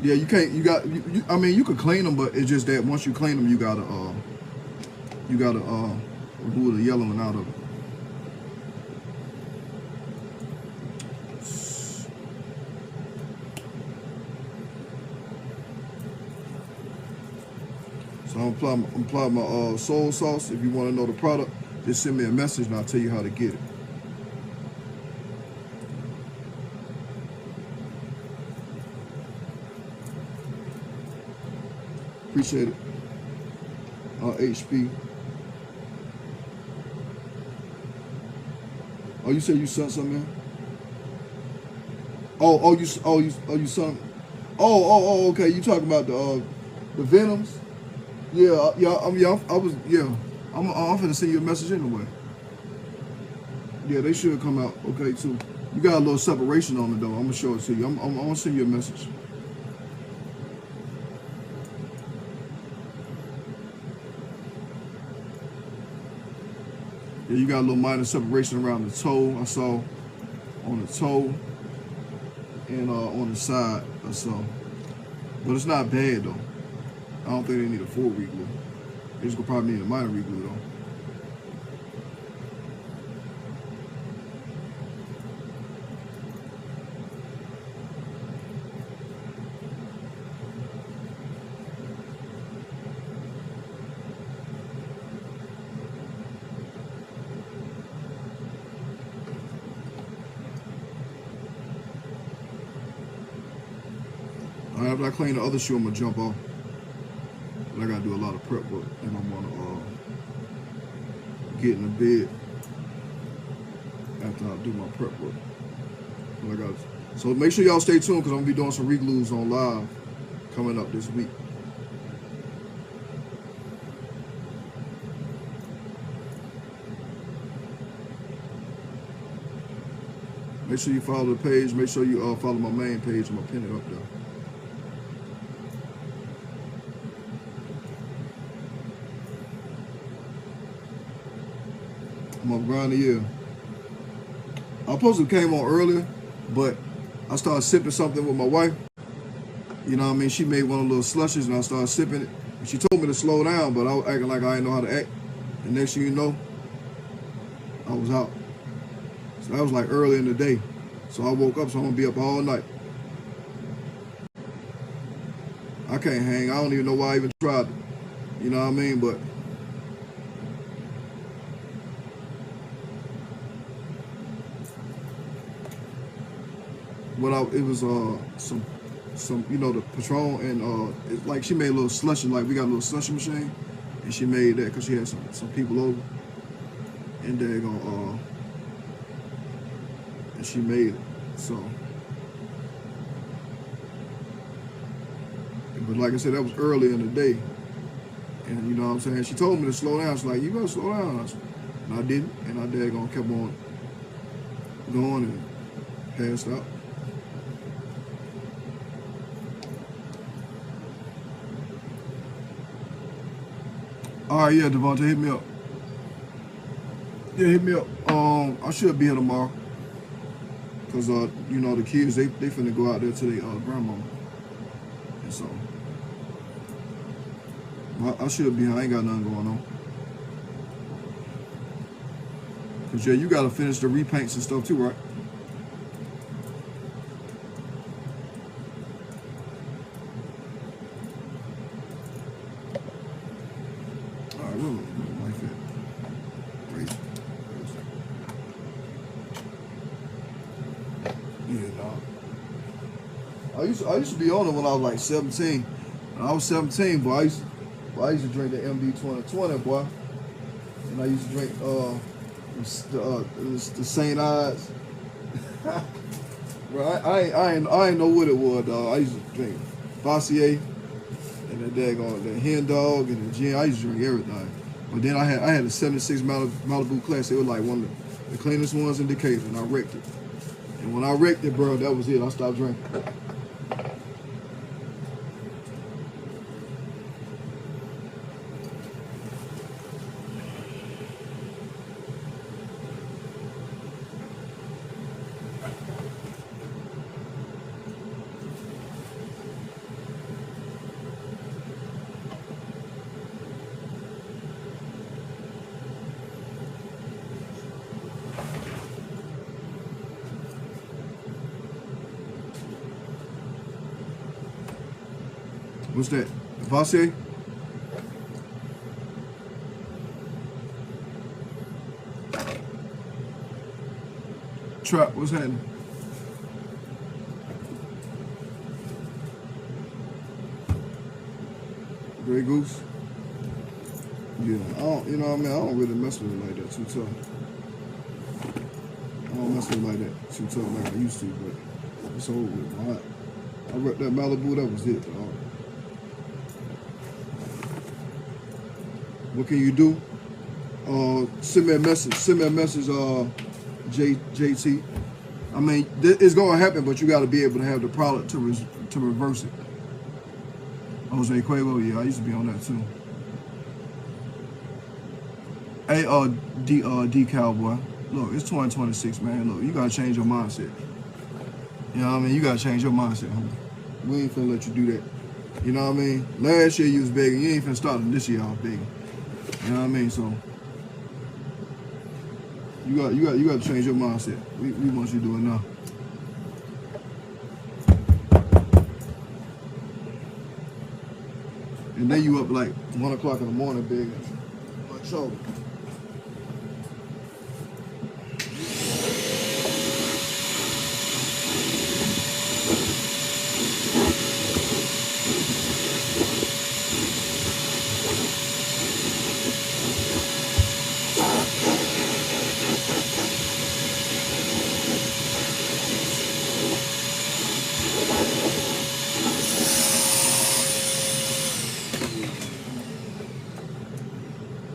Yeah, you can't. I mean, you could clean them, but it's just that once you clean them, you gotta remove the yellowing out of it. So I'm applying my soul sauce. If you want to know the product, just send me a message and I'll tell you how to get it. Appreciate it. HP. Oh, you said you sent something in? You sent. Oh, okay. You talking about the The Venoms. Yeah, I'm finna send you a message anyway. Yeah, they should come out okay too. You got a little separation on it though. I'm gonna show it to you. I'm gonna send you a message. Yeah, you got a little minor separation around the toe. I saw on the toe and on the side. I saw, but it's not bad though. I don't think they need a full reglue. They just gonna probably need a minor reglue though. After I clean the other shoe, I'm gonna jump off. But I gotta do a lot of prep work, and I'm gonna get in the bed after I do my prep work. So make sure y'all stay tuned because I'm gonna be doing some reglues on live coming up this week. Make sure you follow the page. Make sure you follow my main page. I'm gonna pin it up there. I'm up around the year. I supposed to came on earlier, but I started sipping something with my wife. You know what I mean? She made one of the little slushes and I started sipping it. And she told me to slow down, but I was acting like I didn't know how to act. And next thing you know, I was out. So that was like early in the day. So I woke up, so I'm gonna be up all night. I can't hang. I don't even know why I even tried it. You know what I mean? But it was some you know, the Patron, and it's like she made a little slushy. Like we got a little slushy machine, and she made that because she had some people over, and they're gonna and she made it. So, but like I said, that was early in the day, and you know what I'm saying. She told me to slow down. She's like, "You gotta slow down," and I didn't, and I kept on going and passed out. All right, yeah, Devontae, hit me up. Yeah, hit me up. I should be here tomorrow. Cause you know, the kids they finna go out there to their grandma. And so I should be here. I ain't got nothing going on. Cause yeah, you gotta finish the repaints and stuff too, right? I used to be on it when I was like 17. When I was 17, boy, I used to drink the MD 2020, boy. And I used to drink the St. Ides. Bro, I ain't know what it was, dog. I used to drink Bossier and the daggone the Hen Dog and the gin. I used to drink everything. But then I had a 76 Malibu Classic. It was like one of the cleanest ones in Decatur, and I wrecked it. And when I wrecked it, bro, that was it. I stopped drinking. What's that? Vasse? Trap, what's happening? Grey Goose? Yeah, I don't, you know what I mean? I don't really mess with it like that too tough. I don't mess with it like that too tough like I used to, but it's over with. I read that Malibu, that was it, dog. What can you do? Send me a message. Send me a message, JT. I mean, it's gonna happen, but you got to be able to have the product to reverse it. Jose Cuervo, yeah, I used to be on that too. Hey, D Cowboy, look, it's 2026, man. Look, you gotta change your mindset. You know what I mean? You gotta change your mindset, homie. We ain't finna let you do that. You know what I mean? Last year you was begging. You ain't finna start this year off begging. You know what I mean? So you got to change your mindset. We want you to do it now. And then you up like 1 o'clock in the morning begging. Like, so.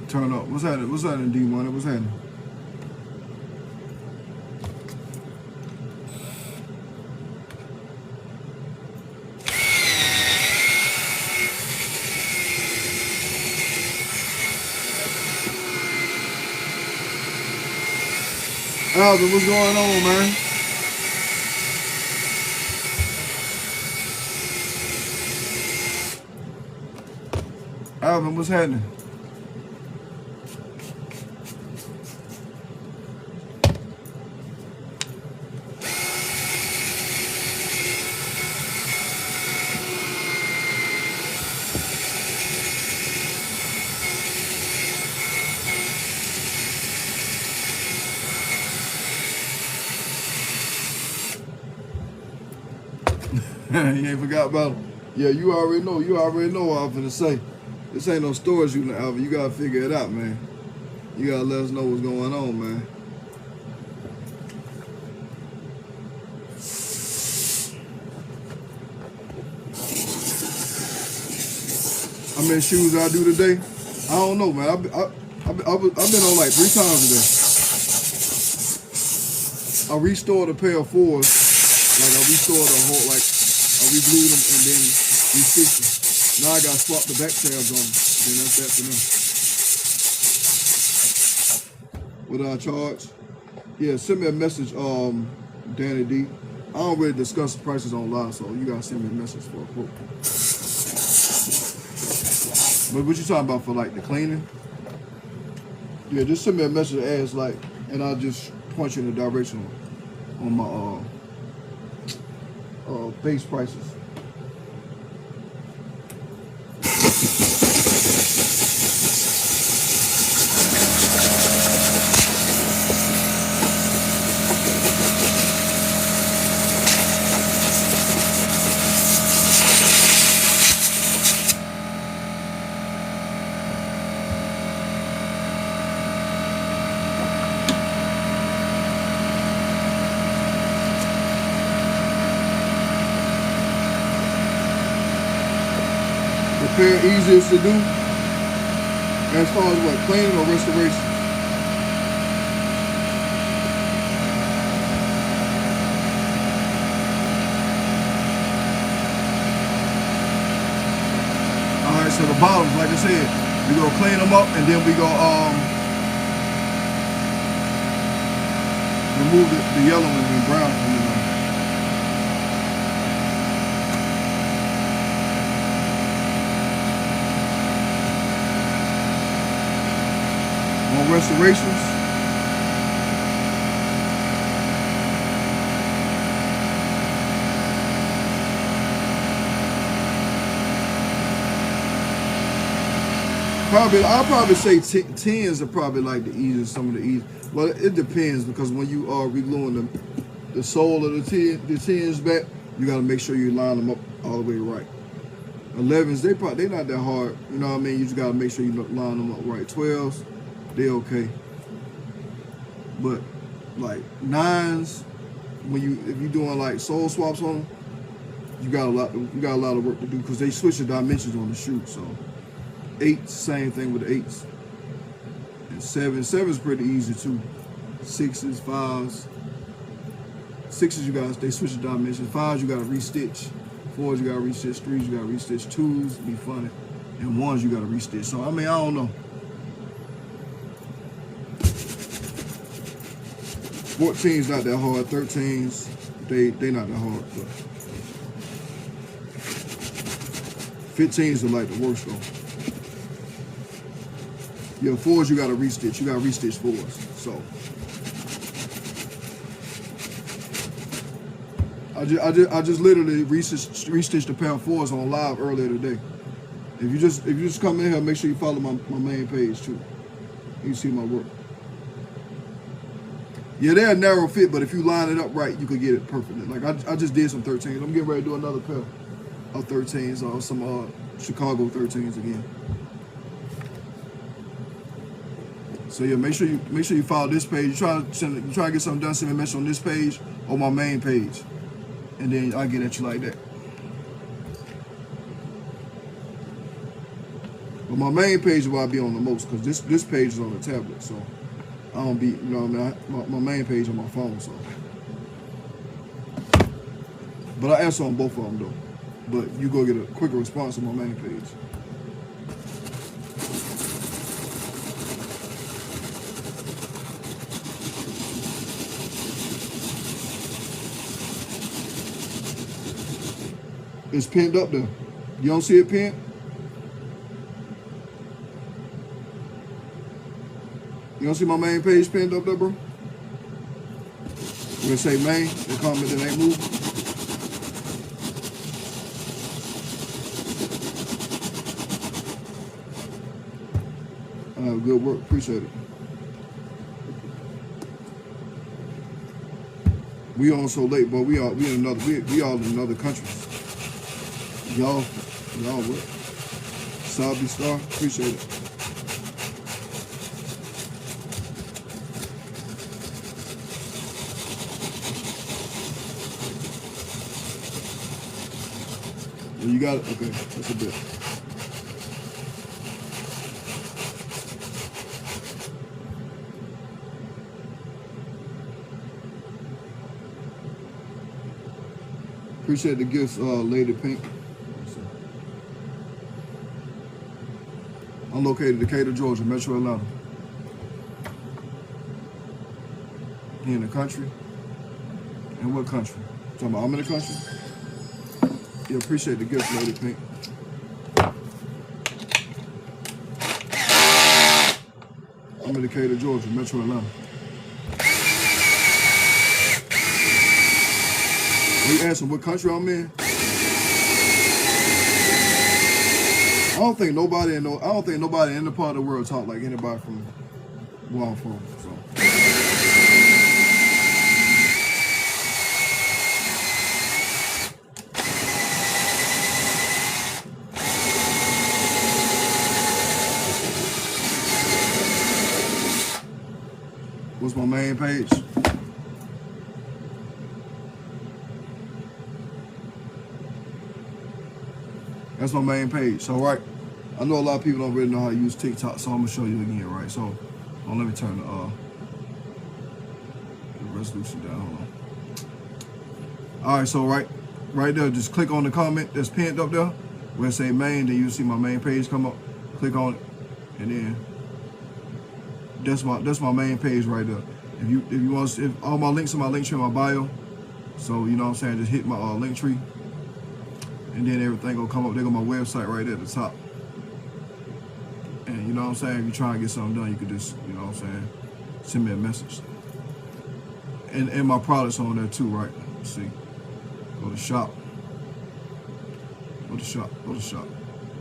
Turn up. What's happening? What's happening, D-Money? What's happening? Alvin, what's going on, man? Alvin, what's happening? You ain't forgot about him. Yeah, you already know. You already know what I'm finna say. This ain't no storage unit, Alvin. You gotta figure it out, man. You gotta let us know what's going on, man. How many shoes I do today? I don't know, man. I've been on like 3 times today. I restored a pair of 4s. Like I restored a whole, like I re-glued them and then re-stitched them. Now I gotta swap the back tabs on them. Then that's that for them. What do I charge? Yeah, send me a message, Danny D. I don't really discuss prices on live, so you gotta send me a message for a quote. But what you talking about for like the cleaning? Yeah, just send me a message as like, and I'll just point you in the direction on my base prices. Repair easiest to do as far as what, cleaning or restoration? Alright, so the bottoms, like I said, we gonna clean them up and then we gonna remove the yellow and brown from them. On restorations, I'll probably say 10s are probably like the easiest, some of the easiest. Well, it depends because when you are re-gluing the sole of the 10s back, you got to make sure you line them up all the way right. 11s, they not that hard. You know what I mean? You just got to make sure you line them up right. 12s, they okay. But like 9s, if you're doing like sole swaps on them, you got a lot of work to do because they switch the dimensions on the shoe. So 8, same thing with the 8s. And 7 is pretty easy too. 6s, 5s. 6s, you guys, they switch the dimensions. 5s, you gotta restitch. 4s, you gotta restitch. 3s, you gotta restitch. 2s, be funny. And 1s, you gotta restitch. So, I mean, I don't know. 14's not that hard. 13's, they not that hard. But 15's are like the worst though. Yeah, 4s, you gotta restitch. You gotta restitch 4s. So. I just literally restitched a pair of 4s on live earlier today. If you just come in here, make sure you follow my main page too. You can see my work. Yeah, they're a narrow fit, but if you line it up right, you could get it perfectly. Like I just did some 13s. I'm getting ready to do another pair of 13s or some Chicago 13s again. So yeah, make sure you follow this page. You try to get something done, send me a message on this page or my main page. And then I get at you like that. But my main page is where I be on the most, because this page is on the tablet, so I don't be, you know what I mean? My main page on my phone, so. But I answer on both of them though. But you go get a quicker response on my main page. It's pinned up there. You don't see it pinned? You don't see my main page pinned up there, bro? When it say main, the comment that ain't moved. Good work, appreciate it. We on so late, but we all in another country. Y'all what? Sabi Star, appreciate it. You got it? Okay, that's a bit. Appreciate the gifts, Lady Pink. I'm located in Decatur, Georgia, Metro Atlanta. Here in the country? In what country? Talking about I'm in the country? Yeah, appreciate the gift, Lady Pink. I'm in Decatur, Georgia, Metro Atlanta. You asking what country I'm in? I don't think nobody in the part of the world talk like anybody from where I'm from. So. What's my main page? That's my main page. So, right, I know a lot of people don't really know how to use TikTok, so I'm gonna show you again, right? So, let me turn the resolution down. Hold on. All right, so right there, just click on the comment that's pinned up there where it say main. Then you see my main page come up. Click on it, and then that's my main page right there. If all my links are my link tree in my bio, so you know what I'm saying, just hit my link tree. And then everything will come up. There go my website right there at the top. And you know what I'm saying? If you're trying to get something done, you could just, you know what I'm saying, send me a message. And my products on there too, right? Let's see. Go to shop. Go to shop. Go to shop.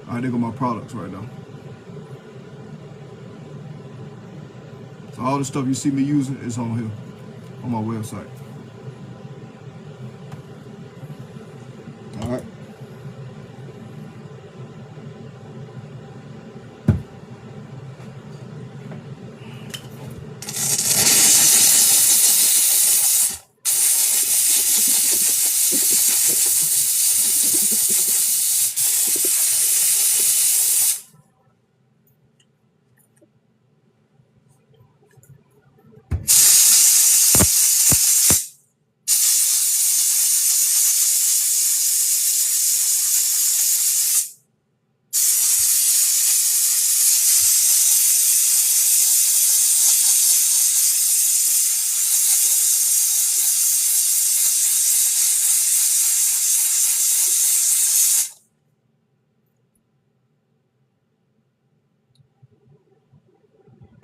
All right, there go my products right now. So all the stuff you see me using is on here, on my website. All right.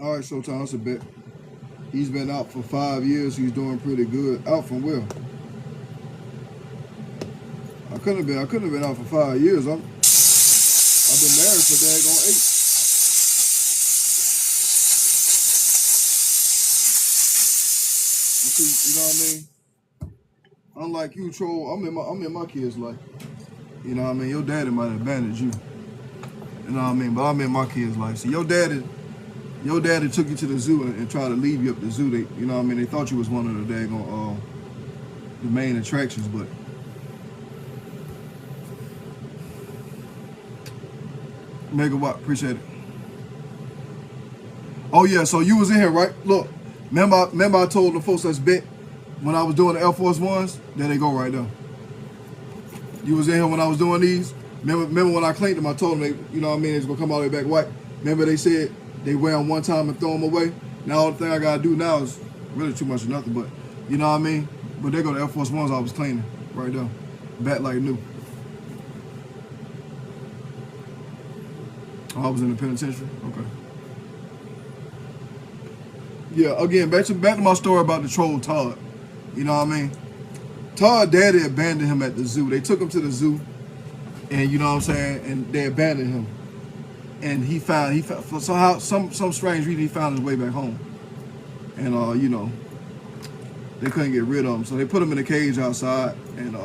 All right, Showtime, that's a bet. He's been out for 5 years. He's doing pretty good. Out from where? I couldn't have been out for 5 years. I've been married for daggone 8. You see, you know what I mean? Unlike you, Troll, I'm in my kids' life. You know what I mean? Your daddy might have abandoned you. You know what I mean? But I'm in my kids' life. See, your daddy took you to the zoo and tried to leave you up the zoo. You know what I mean? They thought you was one of the daggone the main attractions, but Megawatt, appreciate it. Oh yeah, so you was in here, right? Look, remember I told the folks that's bet when I was doing the Air Force Ones? There they go right there. You was in here when I was doing these? Remember when I claimed them, I told them, they, you know what I mean, it's gonna come all the way back white. Remember they said they wear them one time and throw them away? Now all the thing I gotta do now is really too much of nothing, but you know what I mean? But they go to Air Force Ones I was cleaning right there. Back like new. Oh, I was in the penitentiary? Okay. Yeah, again, back to my story about the troll Todd. You know what I mean? Todd daddy abandoned him at the zoo. They took him to the zoo, and you know what I'm saying, and they abandoned him. And he found somehow some strange reason he found his way back home. And you know, they couldn't get rid of him, so they put him in a cage outside. And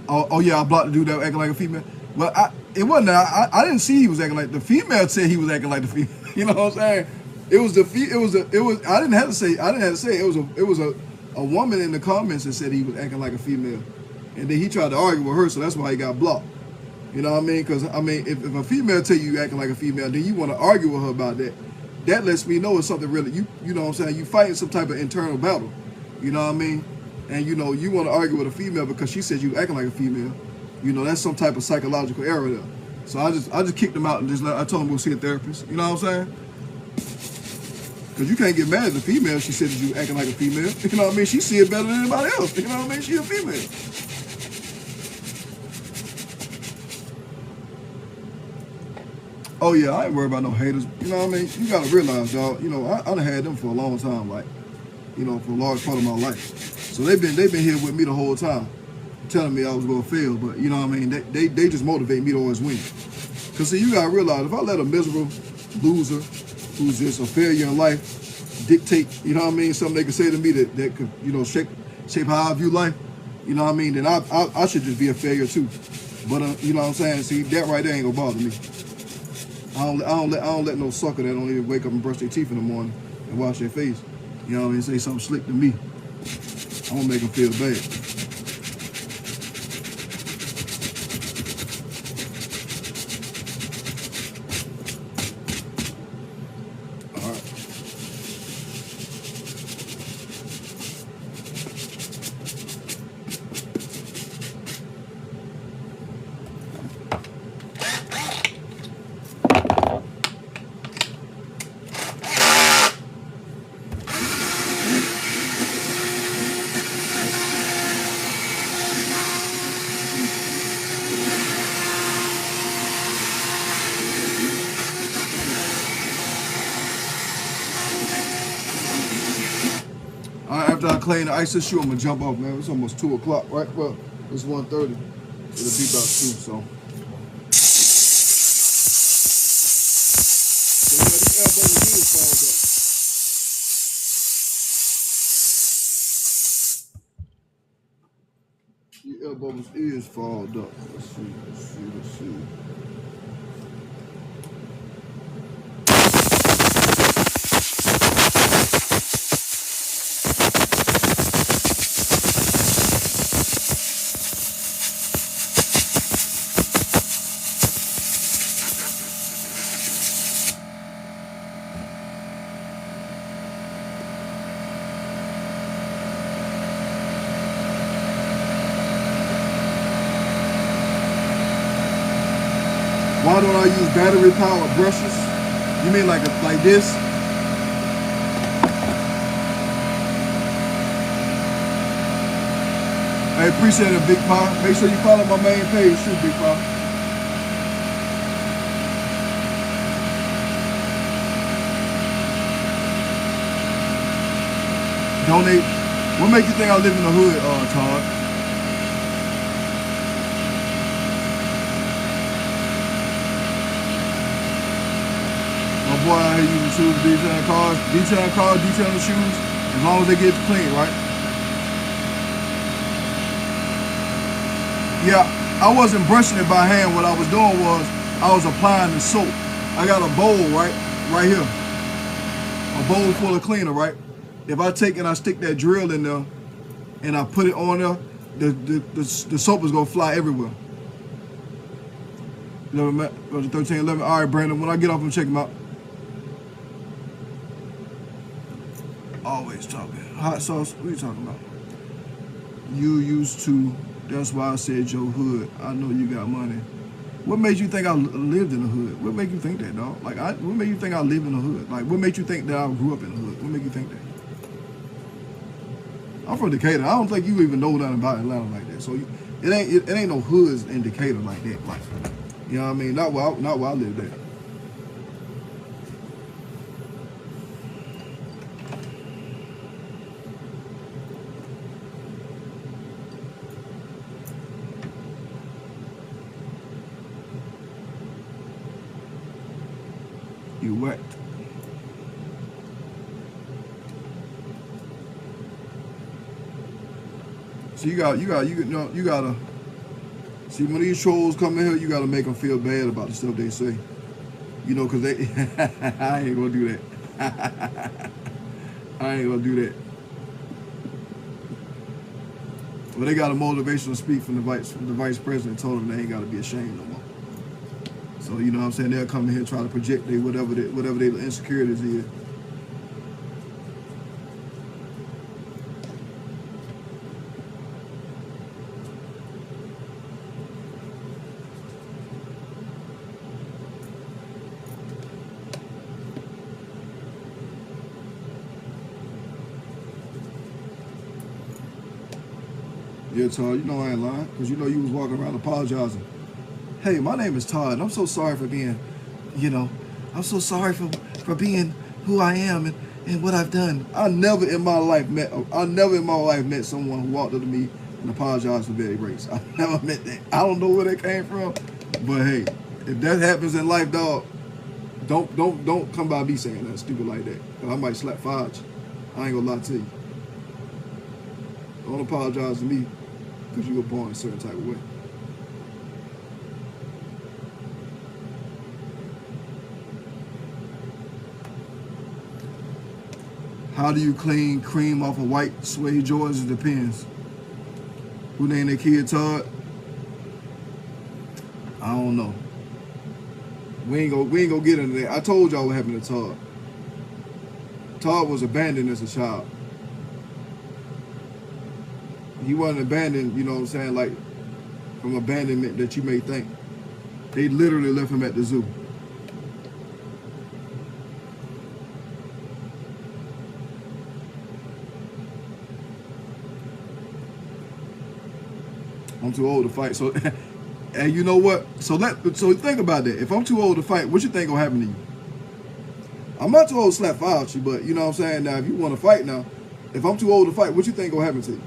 oh yeah, I blocked the dude that was acting like a female. Well, it wasn't. I didn't see he was acting like the female. Said he was acting like the female. You know what I'm saying? It was. I didn't have to say. It was a woman in the comments that said he was acting like a female, and then he tried to argue with her, so that's why he got blocked. You know what I mean? Because I mean, if a female tell you acting like a female, then you want to argue with her about that. That lets me know it's something really. You know what I'm saying? You fighting some type of internal battle. You know what I mean? And you know you want to argue with a female because she said you acting like a female. You know that's some type of psychological error there. So I just kicked him out and I told him we'll see a therapist. You know what I'm saying? Because you can't get mad at the female. She said that you acting like a female. You know what I mean? She see it better than anybody else. You know what I mean? She a female. Oh yeah, I ain't worried about no haters. You know what I mean? You gotta realize, y'all. You know, I done had them for a long time, like, you know, for a large part of my life. So they've been here with me the whole time, telling me I was gonna fail. But you know what I mean? They just motivate me to always win. Cause see, you gotta realize if I let a miserable loser who's just a failure in life dictate, you know what I mean, something they could say to me that could, you know, shape how I view life, you know what I mean, then I should just be a failure too. But you know what I'm saying? See, that right there ain't gonna bother me. I don't let no sucker that don't even wake up and brush their teeth in the morning and wash their face, you know what I mean, say something slick to me. I'm gonna make them feel bad. After I clean the ice shoe, I'm gonna jump off, man. It's almost 2 o'clock, right? Well, it's 1:30. It'll be about 2, so. These elbows is fogged up. These elbows is fogged up. Let's see. Why don't I use battery powered brushes? You mean like this? I appreciate it, Big Pie. Make sure you follow my main page too, Big Pie. donate. What make you think I live in the hood, Todd? My boy out here using shoes, detailing cars, detailing shoes, as long as they get clean, right? Yeah, I wasn't brushing it by hand. What I was doing was I was applying the soap. I got a bowl, right here. A bowl full of cleaner, right? If I take and I stick that drill in there and I put it on there, the soap is gonna fly everywhere. 13, 11. All right, Brandon, when I get off, I'm check him out. Always talking. Hot sauce, what are you talking about? You used to, that's why I said your hood. I know you got money. What made you think I lived in the hood? What made you think that, dog? Like, what made you think I live in the hood? Like, what made you think that I grew up in the hood? What made you think that? I'm from Decatur. I don't think you even know nothing about Atlanta like that. So it ain't no hoods in Decatur like that. Like, you know what I mean? Not where I lived at. You whacked. So you gotta see when these trolls come in here, you gotta make them feel bad about the stuff they say. You know, cause they I ain't gonna do that. I ain't gonna do that. Well, they got a motivational speak from the vice president, told them they ain't gotta be ashamed no more. So you know what I'm saying? They'll come in here and try to project whatever their insecurities is. Yeah, Todd, you know I ain't lying, because you know you was walking around apologizing. Hey, my name is Todd, and I'm so sorry for being, I'm so sorry for being who I am and what I've done. I never in my life met someone who walked up to me and apologized for their race. I never met that. I don't know where that came from, but hey, if that happens in life, dog, don't come by me saying that stupid like that. I might slap Fudge. I ain't gonna lie to you. Don't apologize to me because you were born a certain type of way. How do you clean cream off of white suede Jordans? It depends. Who named their kid Todd? I don't know. We ain't gonna get into that. I told y'all what happened to Todd. Todd was abandoned as a child. He wasn't abandoned, you know what I'm saying, like from abandonment that you may think. They literally left him at the zoo. I'm too old to fight. So, and you know what? So think about that. If I'm too old to fight, what you think gonna happen to you? I'm not too old to slap Fauci, but you know what I'm saying. Now, if you want to fight now, if I'm too old to fight, what you think gonna happen to you?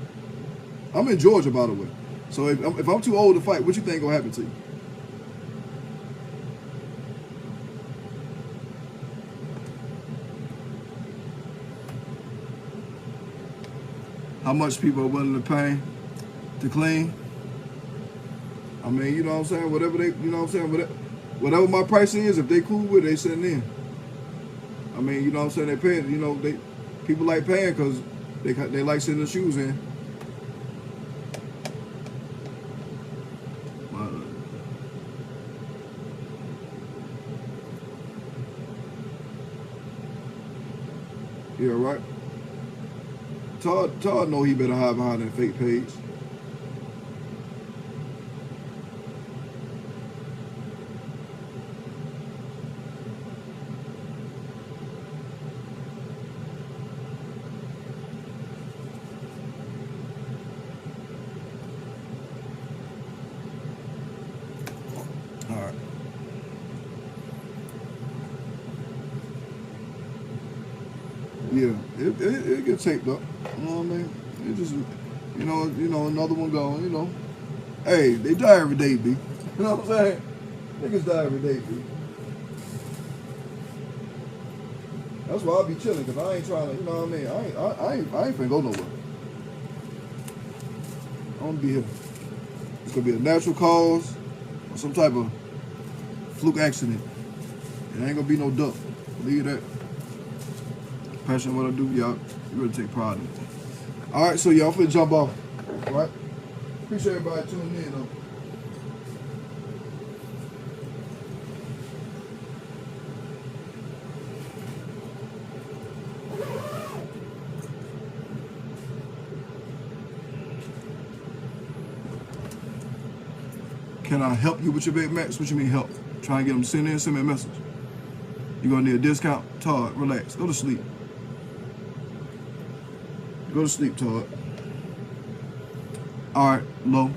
I'm in Georgia, by the way. So if I'm too old to fight, what you think gonna happen to you? How much people are willing to pay to clean? I mean, you know what I'm saying? Whatever they, you know what I'm saying? Whatever my price is, if they cool with it, they sitting in. I mean, you know what I'm saying? They pay, you know, people like paying because they like sitting the shoes in. Yeah, right. Todd know he better hide behind that fake page. All right. Yeah, it gets taped up. You know what I mean? It just, another one going. Hey, they die every day, B. You know what I'm saying? Niggas die every day, B. That's why I be chilling, cause I ain't trying to, you know what I mean? I ain't finna go nowhere. I don't be here. It's gonna be a natural cause or some type of fluke accident. It ain't gonna be no duck. Believe that. Passion what I do, y'all. You really take pride in it. All right, so y'all finna jump off. All right. Appreciate everybody tuning in, though. Can I help you with your Big Macs? What you mean help? Try and get them to send me a message. You gonna need a discount? Todd, relax. Go to sleep. Go to sleep, Todd. All right, low.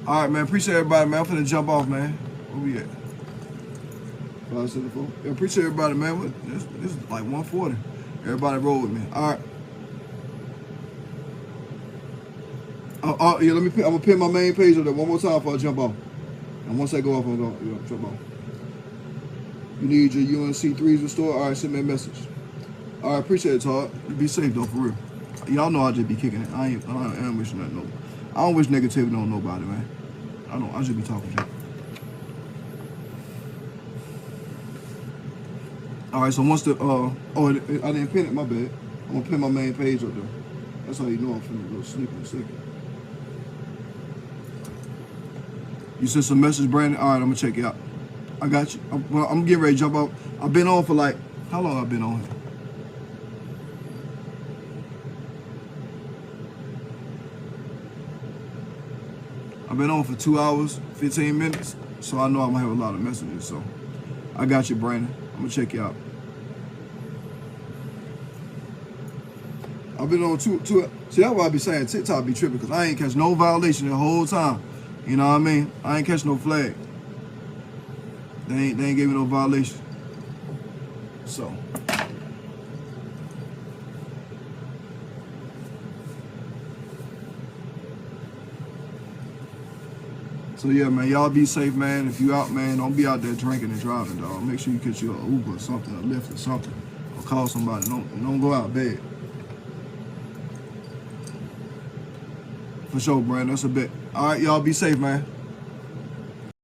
All right, man. Appreciate everybody, man. I'm finna jump off, man. Where we at? 574. Yeah, appreciate everybody, man. This is like 140. Everybody roll with me. All right. Yeah, I'm gonna pin my main page up there one more time before I jump off. And once I go off, I'm gonna jump off. You need your UNC3s restored? All right, send me a message. All right, appreciate it, Todd. You be safe though, for real. Y'all know I just be kicking it. I ain't wishing nothing over. I don't wish negativity on nobody, man. I just be talking shit. All right, so once the I didn't pin it. My bad. I'm gonna pin my main page up there. That's how you know I'm finna go sleep in a second. You sent some message, Brandon. All right, I'm gonna check you out. I got you. I'm getting ready to jump out. I've been on for like, how long I've been on here? I've been on for 2 hours, 15 minutes. So I know I'm gonna have a lot of messages. So I got you, Brandon. I'm gonna check you out. I've been on two. See, that's why I be saying TikTok be tripping, because I ain't catch no violation the whole time. You know what I mean? I ain't catch no flag. They ain't gave me no violation. So yeah, man, y'all be safe, man. If you out, man, don't be out there drinking and driving, dog. Make sure you catch you an Uber or something, a Lyft or something, or call somebody. Don't go out bad. For sure, Brandon. That's a bet. All right, y'all be safe, man.